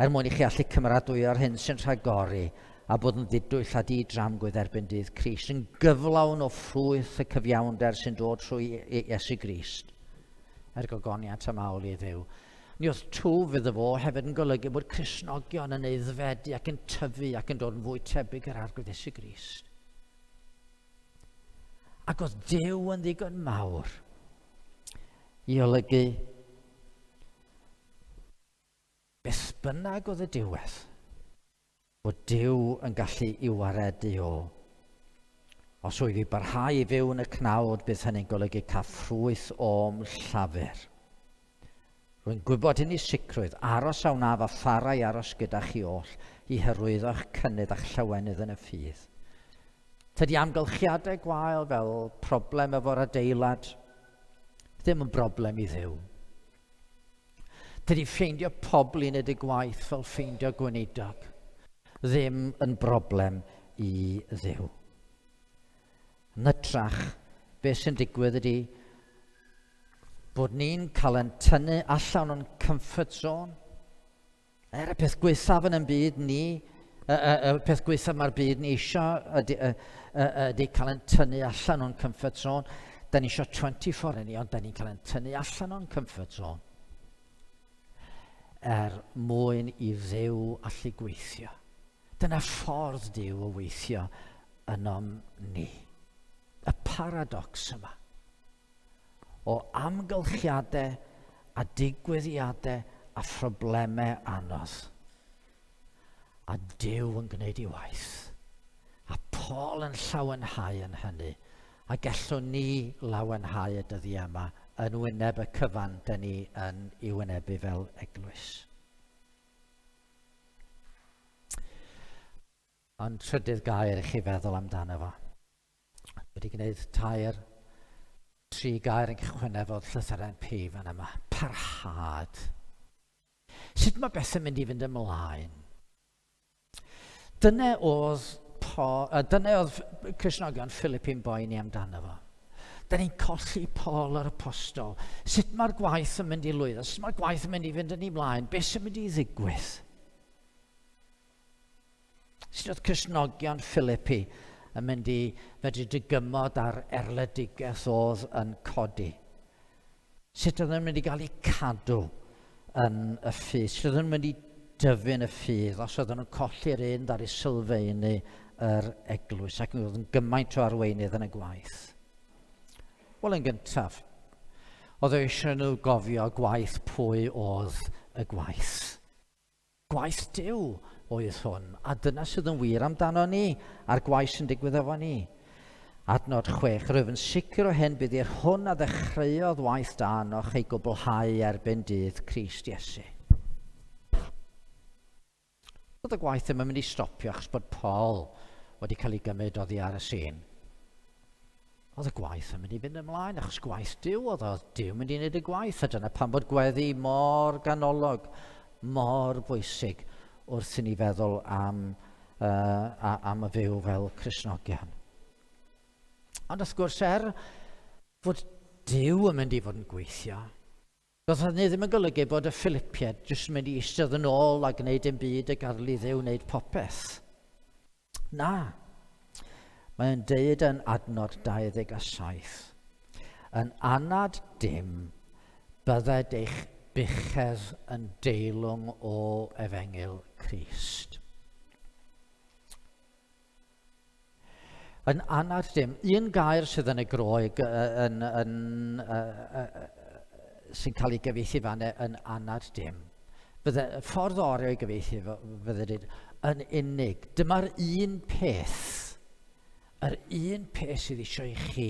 mwyn i chi allu cymeradwyo'r hyn sy'n rhagori a bod yn ddidwyll a di-dramgwydd erbyn dydd Crist, yn gyflawn o ffrwyth y cyfiawnder sy'n dod trwy Iesu Grist, gogoniant am awl i Dduw. Ni oedd twf iddo fo hefyd yn golygu bod Cristnogion yn eiddfedu ac yn tyfu ac yn dod yn fwy tebyg yr arglwydd Iesu Grist. Ac oedd Duw yn ddigon mawr i olygu beth bynnag oedd y diwedd, bod Duw yn gallu i waredu o. Os wyf i barhau i fyw yn y cnawd, bydd hynny'n golygu cael ffrwyth o'm llafur. Rwy'n gwybod hynny sicrwydd, aros a wnaf a pharau aros gyda chi oll i hyrwyddo'ch cynnydd a'ch llawenydd yn y ffydd. Tydi amgylchiadau gwael fel problem efo'r adeilad ddim yn broblem i Dduw. Tydi ffeindio pobl i wneud y gwaith fel ffeindio gweinidog ddim yn broblem i Dduw. Yn hytrach, beth sy'n digwydd ydy bod ni'n cael yn tynnu allan o'n comfort zone. Y peth gweithaf yn byd ni, y peth gweithaf mae'r byd ni eisiau ydy cael yn tynnu allan o'n comfort zone. Da ni eisiau 24 yn ni, ond da ni'n cael yn tynnu allan o'n comfort zone. Mwyn i Dduw allu gweithio. Dyna ffordd Duw o weithio ynom ni. Y paradox yma o amgylchiadau a digwyddiadau a phroblemau anodd, a Duw yn gwneud ei waith, a Paul yn llawenhau yn hynny, a gallwn ni lawenhau y dyddiau yma yn wyneb y cyfan dyn ni yn ei wynebu fel eglwys. Ond trydydd gair i chi feddwl amdano fo. Wedi gwneud 3 gair yn cychwynefodd llythyren P fan yma. Parhad. Sut mae beth yn mynd i fynd ymlaen? Dyna oedd Cristnogion Philippi'n boeni amdano fo. Da ni'n colli Paul yr apostol. Sut mae'r gwaith yn mynd i lwyddo? Sut mae'r gwaith yn mynd i fynd yn ei mlaen? Beth sy'n mynd i ddigwydd? Sut oedd Cristnogion Philippi yn mynd i fedru digymod ar erledigaeth oedd yn codi? Sut oedd yn mynd i gael ei cadw yn y ffydd? Sut oedd yn mynd i dyfu'n y ffydd os oedd yn colli'r un ar ei sylfaenu yr eglwys ac oedd yn gymaint o arweinydd yn y gwaith? Wel, yn gyntaf, oedd eisiau nhw gofio gwaith pwy oedd y gwaith. Gwaith Duw oedd hwn, a dyna sydd yn wir amdano ni, a'r gwaith sy'n digwydd efo ni. Adnod 6, rwyf yn sicr o hyn bydd i'r hwn a ddechreuodd waith da anoch ei gwblhau erbyn dydd Crist Iesu. Oedd y gwaith ddim yn mynd i stopio achos bod Paul wedi cael ei gymryd oddi ar y sîn. Oedd y gwaith yn mynd i fynd ymlaen achos gwaith Duw oedd Duw mynd i wneud y gwaith, a dyna pan bod gweddi mor ganolog, mor bwysig wrth i ni feddwl am y fyw fel Cristnogion. Ond wrth gwrs fod Duw yn mynd i fod yn gweithio, doedd hynny ddim yn golygu bod y Philippiaid jyst yn mynd i eistedd yn ôl a gwneud dim byd y gadw i Dduw wneud popeth. Na. Mae'n deud yn adnod 27, yn anad dim bydded eich buchedd yn deilwng o efengyl Crist. Yn anad dim, un gair sydd yn y groeg sy'n cael ei gyfieithu fan'na yn anad dim. Ffordd orio i gyfieithu fydde dweud yn unig. Dyma'r un peth. Yr un peth sydd eisiau i chi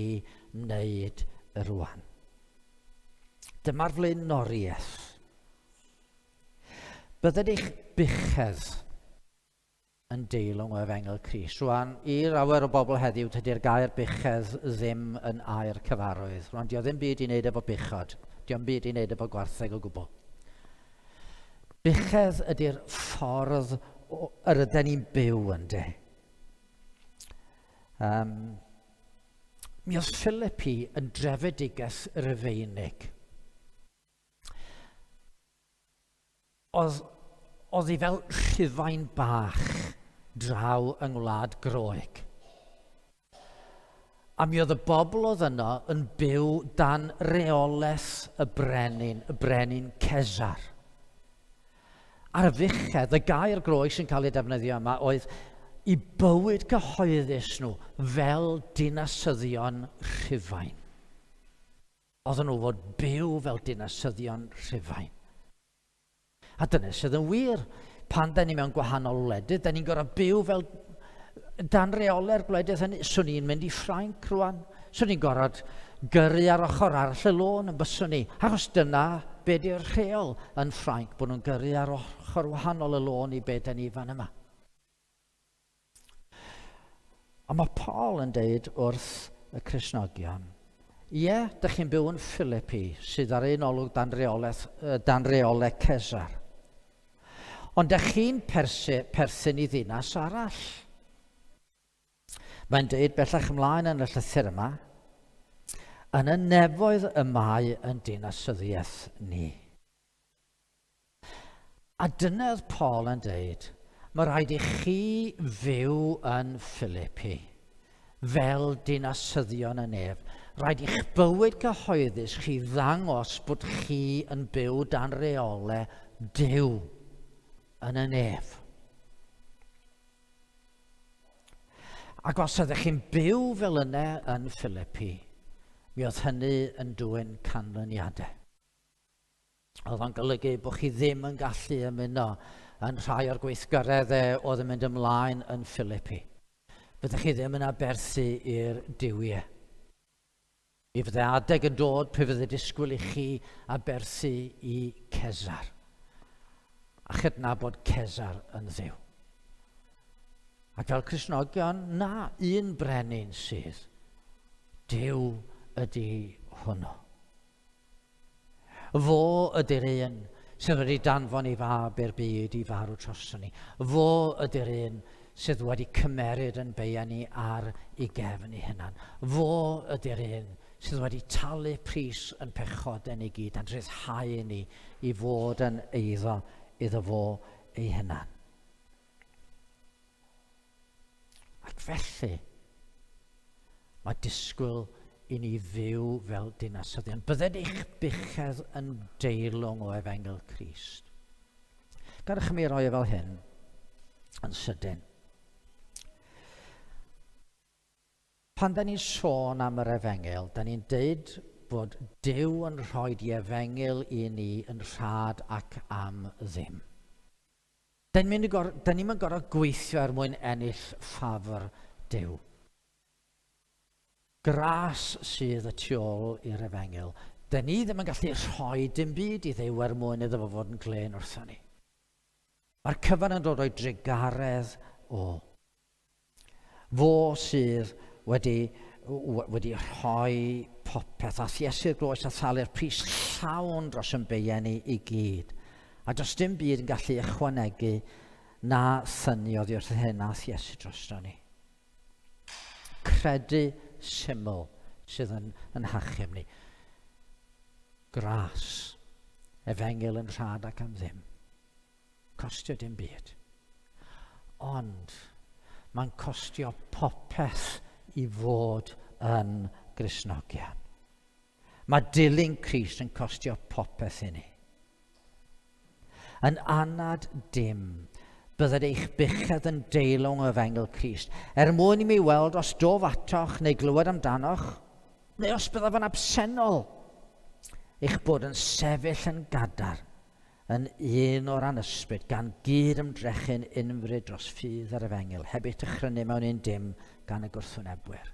wneud rwan. Dyma'r flaenoriaeth. Bydded eich buchedd yn deilwng o efengyl Crist. Rwan, i rawer o bobl heddiw, tydi'r gair buchedd ddim yn air cyfarwydd. Rwan, dio ddim byd i wneud efo buchod. Dio'n byd i wneud efo gwartheg o gwbl. Buchedd ydy'r ffordd yr ydyn ni'n byw yn de. Mi oedd Philippi yn drefedigaeth Rufeinig. Oedd hi fel Rhufain bach draw yng Ngwlad Groeg. A mi oedd y bobl oedd yno yn byw dan reolaeth y brenin Cesar. Ar y fuchedd, y gair groes sy'n cael ei defnyddio yma oedd i bywyd cyhoeddus nhw fel dinasyddion Rhufain. Oedden nhw fod byw fel dinasyddion Rhufain. A dyna sydd yn wir. Pan da ni mewn gwahanol wledydd, da ni'n gorfod byw fel dan reolau'r gwledydd hynny. Swn i'n mynd i Ffrainc rwan. Swn i'n gorfod gyrru ar ochr arall y lôn yn byswn ni. Achos dyna be di'r rheol yn Ffrainc, bod nhw'n gyrru ar ochr wahanol y lôn i be da ni fan yma. A mae Paul yn deud wrth y Cristnogion, ie, dych chi'n byw yn Philippi sydd ar un olwg dan reolau Cesar. Ond dych chi'n perthyn i ddinas arall. Mae'n deud bellach ymlaen yn y llythyr yma, yn y nefoedd y mae yn dinasyddiaeth ni. A dyna oedd Paul yn deud, mae rhaid i chi fyw yn Philippi fel dinasyddion y nef. Rhaid i'ch bywyd cyhoeddus chi ddangos bod chi yn byw dan reolau Duw yn y nef. Ac os ydych chi'n byw fel yna yn Philippi, mi oedd hynny yn dwyn canlyniadau. Oedd o'n golygu bod chi ddim yn gallu ymuno yn rhai o'r gweithgareddau oedd yn mynd ymlaen yn Philippi. Fyddech chi ddim yn aberthu i'r diwiau. Mi fydde adeg yn dod pe fydde disgwyl i chi aberthu i Cesar. A chydnabod Cesar yn Dduw. Ac fel Cristnogion, na un brenin sydd. Duw ydy hwnnw. Fo ydy'r un sydd wedi danfon ei fab i'r byd i farw troston ni. Fo ydy'r un sydd wedi cymeryd yn beia ni ar ei gefn ei hunan. Fo ydy'r un sydd wedi talu pris yn pechodau ni gyd a'n rhyddhau ni i fod yn iddo fo ei hunan. Ac felly, mae disgwyl i ni fyw fel dinasyddion. Bydded eich buchedd yn deilwng o efengel Crist. Gadwch mi roi fel hyn yn sydyn. Pan da ni'n sôn am yr efengel, da ni'n deud bod Duw yn rhoi i efengel i ni yn rhad ac am ddim. Da ni'n mynd gorfod gweithio mwyn ennill ffafr Duw. Gras sydd y tu ôl i'r efengel. Da ni ddim yn gallu rhoi dim byd i Dduw mwyn iddo fo fod yn glen wrthon ni. Mae'r cyfan yn dod o'i drigaredd o. Fo sydd wedi rhoi popeth a thiesu'r groes a thalu'r pris llawn dros yn beien ni i gyd. A does dim byd yn gallu ychwanegu na thyniodd i'r hyn a thiesu drosto ni. Credu syml sydd yn hachub ni. Gras, efengel yn rhad ac am ddim. Costio dim byd. Ond mae'n costio popeth i fod yn Gristnogion. Mae dilyn Crist yn costio popeth i ni. Yn anad dim, bydded eich buchedd yn deilwng o efengel Crist, mwyn i mi weld os dof atoch neu glywed amdanoch, neu os byddaf yn absennol, eich bod yn sefyll yn gadar, yn un o'r anysbryd gan gyd ymdrechu'n unfryd dros ffydd yr efengel, heb eich dychrynu mewn un dim gan y gwrthwynebwyr.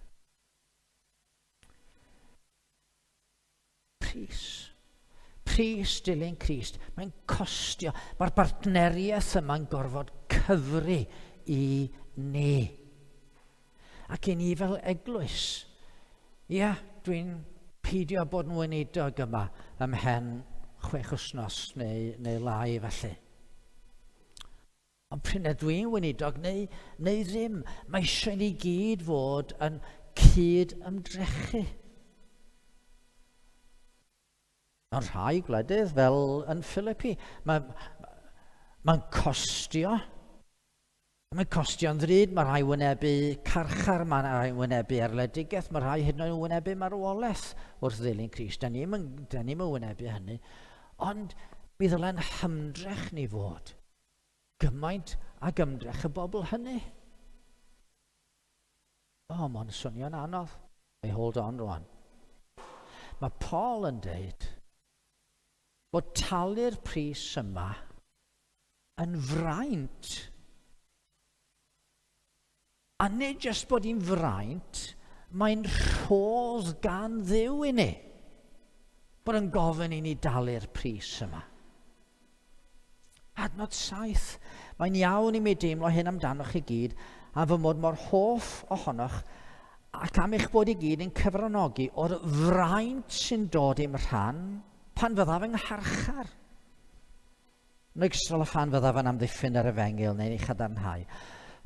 Pris dilyn Crist, mae'n costio, mae'r bartneriaeth yma'n gorfod cyfru i ni. Ac i ni fel eglwys, dwi'n peidio bod yn weinidog yma ymhen 6 wythnos neu lai felly. Ond pryd dwi'n weinidog neu ddim, mae eisiau ni gyd fod yn cyd ymdrechu. Ond rhai gwledydd fel yn Philippi, mae'n costio. Mae'n costio'n ddrud, mae rhai wynebu carchar, mae rhai wynebu arledigaeth, mae rhai hyd yn oed wynebu marwolaeth wrth ddilyn Crist. Da ni'n wynebu hynny. Ond mi ddylen hymdrech ni fod gymaint ag ymdrech y bobl hynny. Mae'n swnio'n anodd. Hold on rwan. Mae Paul yn deud bod talu'r pris yma yn fraint. A nid jyst bod hi'n fraint, mae'n rhodd gan Dduw i ni. Bod yn gofyn i ni dalu'r pris yma. Adnod 7. Mae'n iawn i mi deimlo hyn amdanoch chi gyd, a fy mod mor hoff ohonoch ac am eich bod i gyd yn cyfranogi o'r fraint sy'n dod i'm rhan pan fyddaf yng ngharchar. Yn ogystal â phan fyddaf yn amddiffyn yr efengil neu'n ei chadarnhau.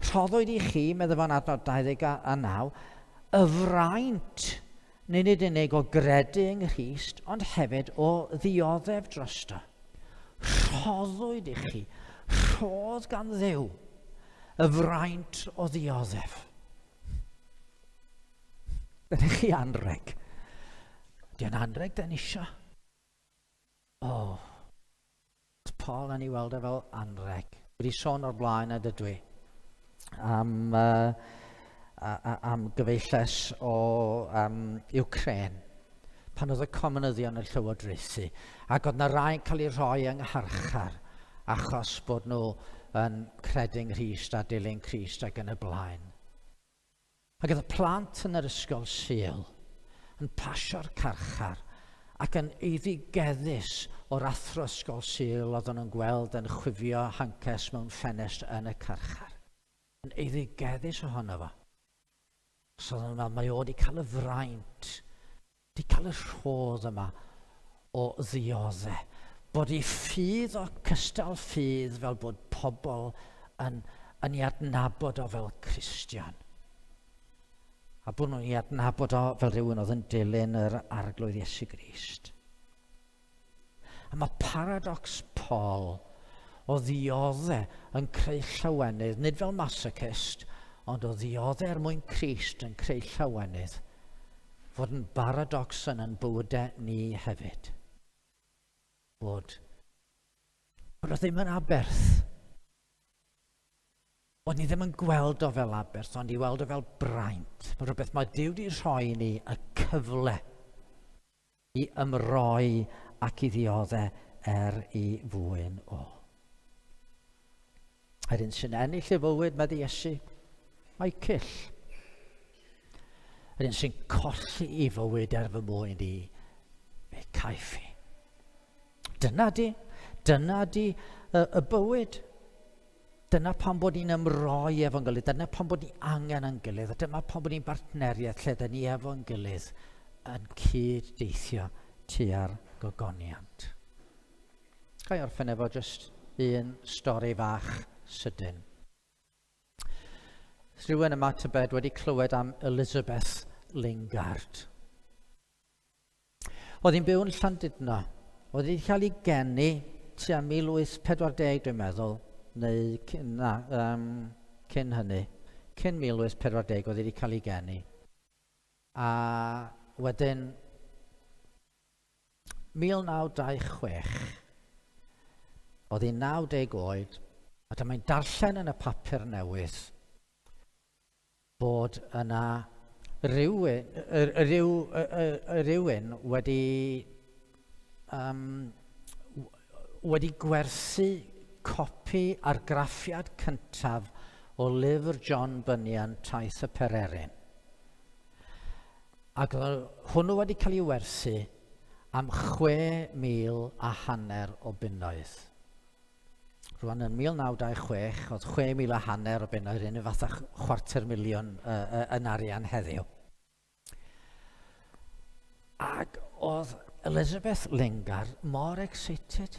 Rhoddwyd i chi, meddwl fan adnod 29, y fraint, nid unig o gredu yng Nghrist, ond hefyd o ddioddef drosto. Rhoddwyd i chi, rhodd gan Dduw, y fraint o ddioddef. Ydych chi anreg? Di'n anreg da ni isio? Paul yn ei weld fel anreg. Wedi sôn o'r blaen a dydw i am gyfeilles o Ukraine pan oedd y comunyddion yn llywodraethu ac oedd na rai cael ei rhoi yng ngharchar achos bod nhw yn credu'n Crist a dilyn Crist ac yn y blaen. Ac oedd y plant yn yr ysgol Sul yn pasio'r carchar ac yn eiddigeddus o'r athro ysgol Sul oedd nhw'n gweld yn chwifio hancas mewn ffenest yn y carchar. Yn eiddigeddus ohono fo. So oedd nhw'n meddwl, mae o wedi cael y fraint, wedi cael y rhodd yma o ddioddau, bod ei ffydd o cystal ffydd fel bod pobl yn ei adnabod o fel Cristion. A bod nhw'n ei adnabod o fel rhywun oedd yn dilyn yr arglwydd Iesu Grist. A mae paradox Paul o ddioddau yn creu llawenydd, nid fel masochist, ond o ddioddau mwyn Crist yn creu llawenydd, fod yn paradox yn bywydau ni hefyd. Bod o ddim yn aberth. Bod ni ddim yn gweld o fel aberth, ond i weld o fel braint. Mae rhywbeth mae Duw wedi rhoi ni y cyfle i ymroi ac i ddioddau i fwyn o. Yr un sy'n ennill y fywyd, medde Iesu, mae cyll. Yr un sy'n colli i fywyd fy mwyn i, fe caiff i. Dyna di y bywyd. Dyna pan bod ni'n ymroi efo'n gilydd, dyna pan bod ni angen yn gilydd, dyna pan bod ni'n bartneriaeth lle dyn ni efo'n gilydd yn cyd-deithio tua'r gogoniant. Ga i orffen efo jyst un stori fach sydyn. Rhywun yma Tybed wedi clywed am Elizabeth Lingard. Oedd hi'n byw yn Llandudno. Oedd hi'n cael ei geni tua 1840, dwi'n meddwl, neu cyn hynny. Cyn 1840 oedd wedi cael ei geni. A wedyn, 1926, oedd hi'n 90 oed, a dyma'n darllen yn y papur newydd bod yna rhywun wedi gwerthu copi argraffiad cyntaf o lyfr John Bunyan, Taith y Pereryn. Ac hwnnw wedi cael ei werthu am 6,500 o bunnoedd. Rwan yn 1926, oedd 6,500 o bunnoedd, un fath a 250,000 yn arian heddiw. Ac oedd Elizabeth Lingard mor excited.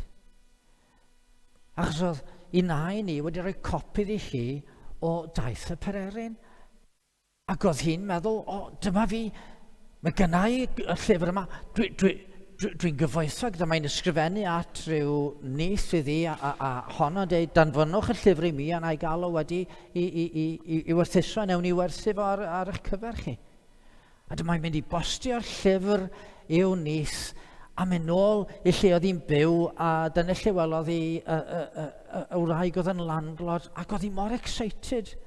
Achos oedd ei nain ni wedi rhoi copi i hi o Daith y Pereryn. Ac oedd hi'n meddwl, dyma fi, mae gynna i y llyfr yma, dwi'n gyfoethog, dyma'n ysgrifennu at ryw nis iddi, a honno'n dweud, danfynwch y llyfr i mi, a na i gael o wedi i werthuso, newn i werthu fo ar eich cyfer chi. A dyma'n mynd i bostio'r llyfr i'w nis, a mynd nôl i lle oedd hi'n byw, a dyna lle welodd hi y wraig oedd yn landlord, ac oedd hi mor excited.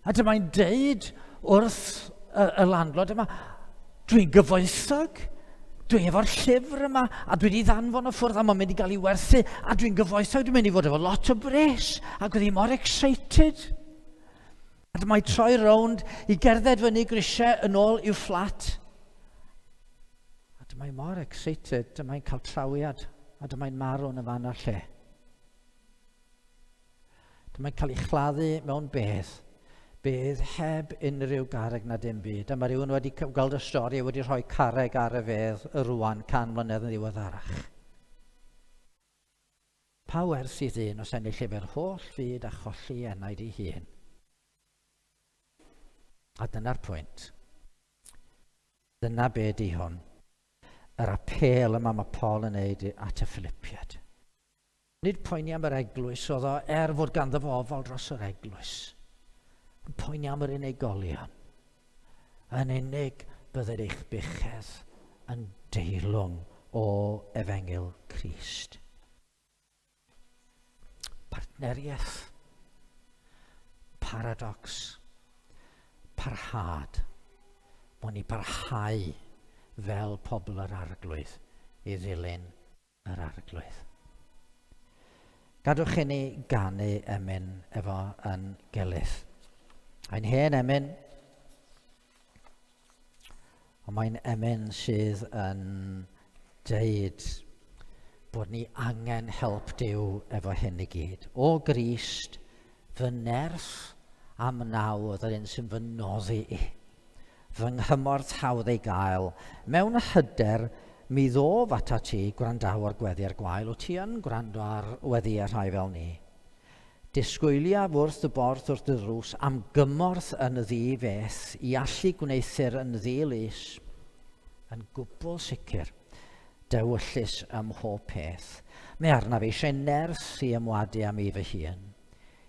A dyma'n deud wrth y landlord yma, dwi'n gyfoethog, dwi efo'r llyfr yma, a dwi wedi ddanfon o ffwrdd, a mae'n mynd i gael ei werthu, a dwi'n gyfoethog, dwi'n mynd i fod efo lot o bres, ac oedd hi mor excited. A dyma'i troi rownd i gerdded fyny grisiau yn ôl i'w fflat. A dyma'i mor excited, dyma'i'n cael trawiad, a dyma'i'n marw yn y fan o'r lle. Dyma'i'n cael ei chladdu mewn bedd heb unrhyw garreg na dim byd. A mae rhywun wedi gweld y stori wedi rhoi carreg ar y fedd rwan 100 mlynedd yn ddiweddarach. Pa werth i ddyn os ennill efo'r holl fyd a cholli enaid ei hun? A dyna'r pwynt. Dyna be di hwn. Yr apel yma mae Paul yn neud at y Philippiad. Nid poeni am yr eglwys, oedd o fod ganddo fo ofal dros yr eglwys. Yn poeni am yr unigolion. Yn unig byddai'r eich bychedd yn deilwng o efengil Crist. Partneriaeth, paradox, parhad. Bod ni parhau fel pobl yr arglwydd i ddilyn yr arglwydd. Gadwch i ni ganu emyn efo yn gilydd. Ein hen emyn Ond mae'n emyn sydd yn deud bod ni angen help Duw efo hyn i gyd. O Grist, fy nerth am nawdd yr un sy'n fy noddi i. Fy nghymorth hawdd ei gael. Mewn hyder, mi ddof ata ti gwrandawyr gweddi'r gwael. Wyt ti yn gwrando ar weddiau rhai fel ni? Disgwyliaf wrth y borth wrth y drws am gymorth yn ddi feth i allu gwneithur yn ddi lys yn gwbl sicr dewyllus ym mhob peth. Mae arnaf eisiau nerth i ymwadu am ei fy hun,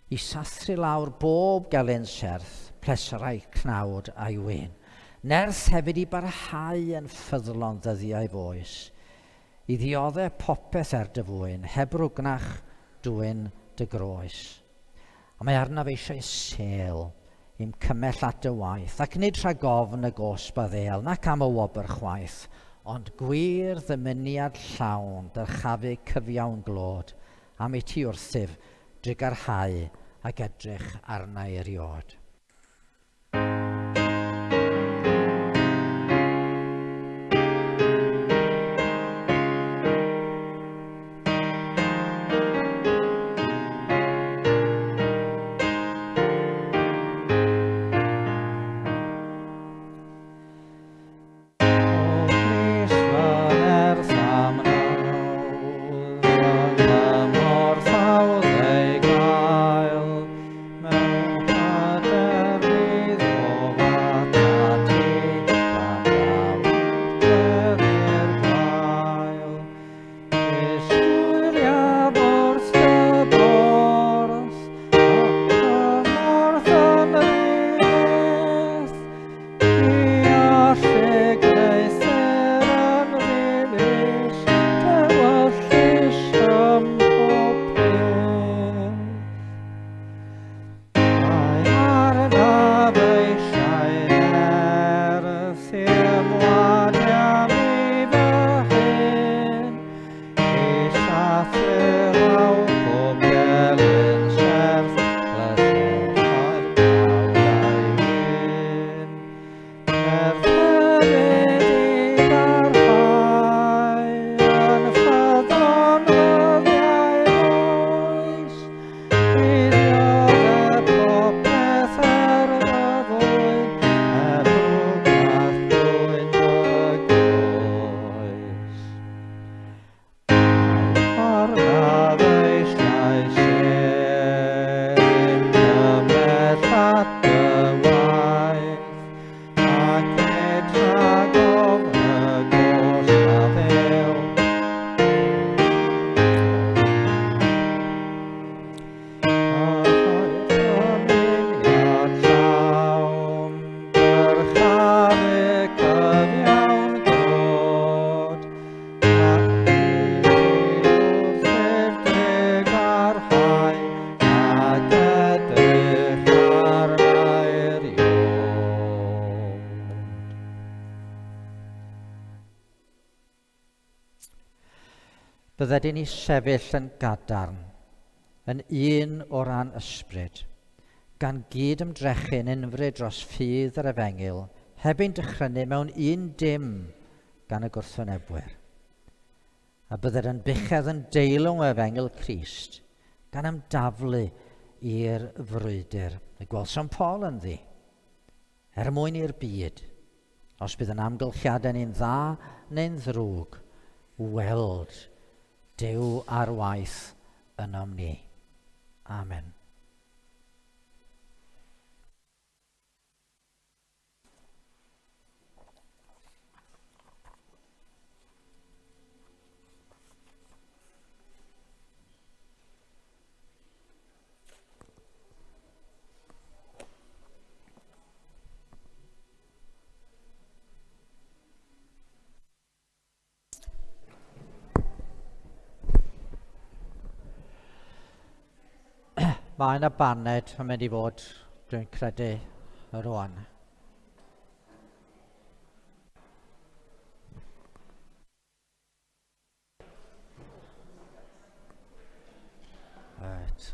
i sathru lawr bob gelyn serth, pleserau cnawd a'i wyn. Nerth hefyd i barhau yn ffyddlon ddyddiau foes, i ddioddau popeth dy fwyn, heb rwgnach dwyn dy groes. A mae arnaf eisiau sel i'm cymell at y waith, ac nid rhag ofn y gosb a ddel, nac am y wobr chwaith, ond gwir ddymuniad llawn, dyrchafu cyfiawn glod, am ei ti wrthyf, drigarhau ac edrych arna eriod. Bydded ni sefyll yn gadarn, yn un o ran ysbryd, gan gyd ymdrechu'n unfryd dros ffydd yr efengil, heb ein dychrynu mewn un dim gan y gwrthwynebwyr. A bydded yn buchedd yn deilwng o efengil Crist, gan ymdaflu i'r frwydr. Y gwelsom Paul yn ddi, mwyn i'r byd, os bydd yn amgylchiadau ni'n dda neu'n ddrwg, weld Duw ar waith ynom ni. Amen. Mae yna baned yn mynd i fod, dwi'n credu, rwan. Right.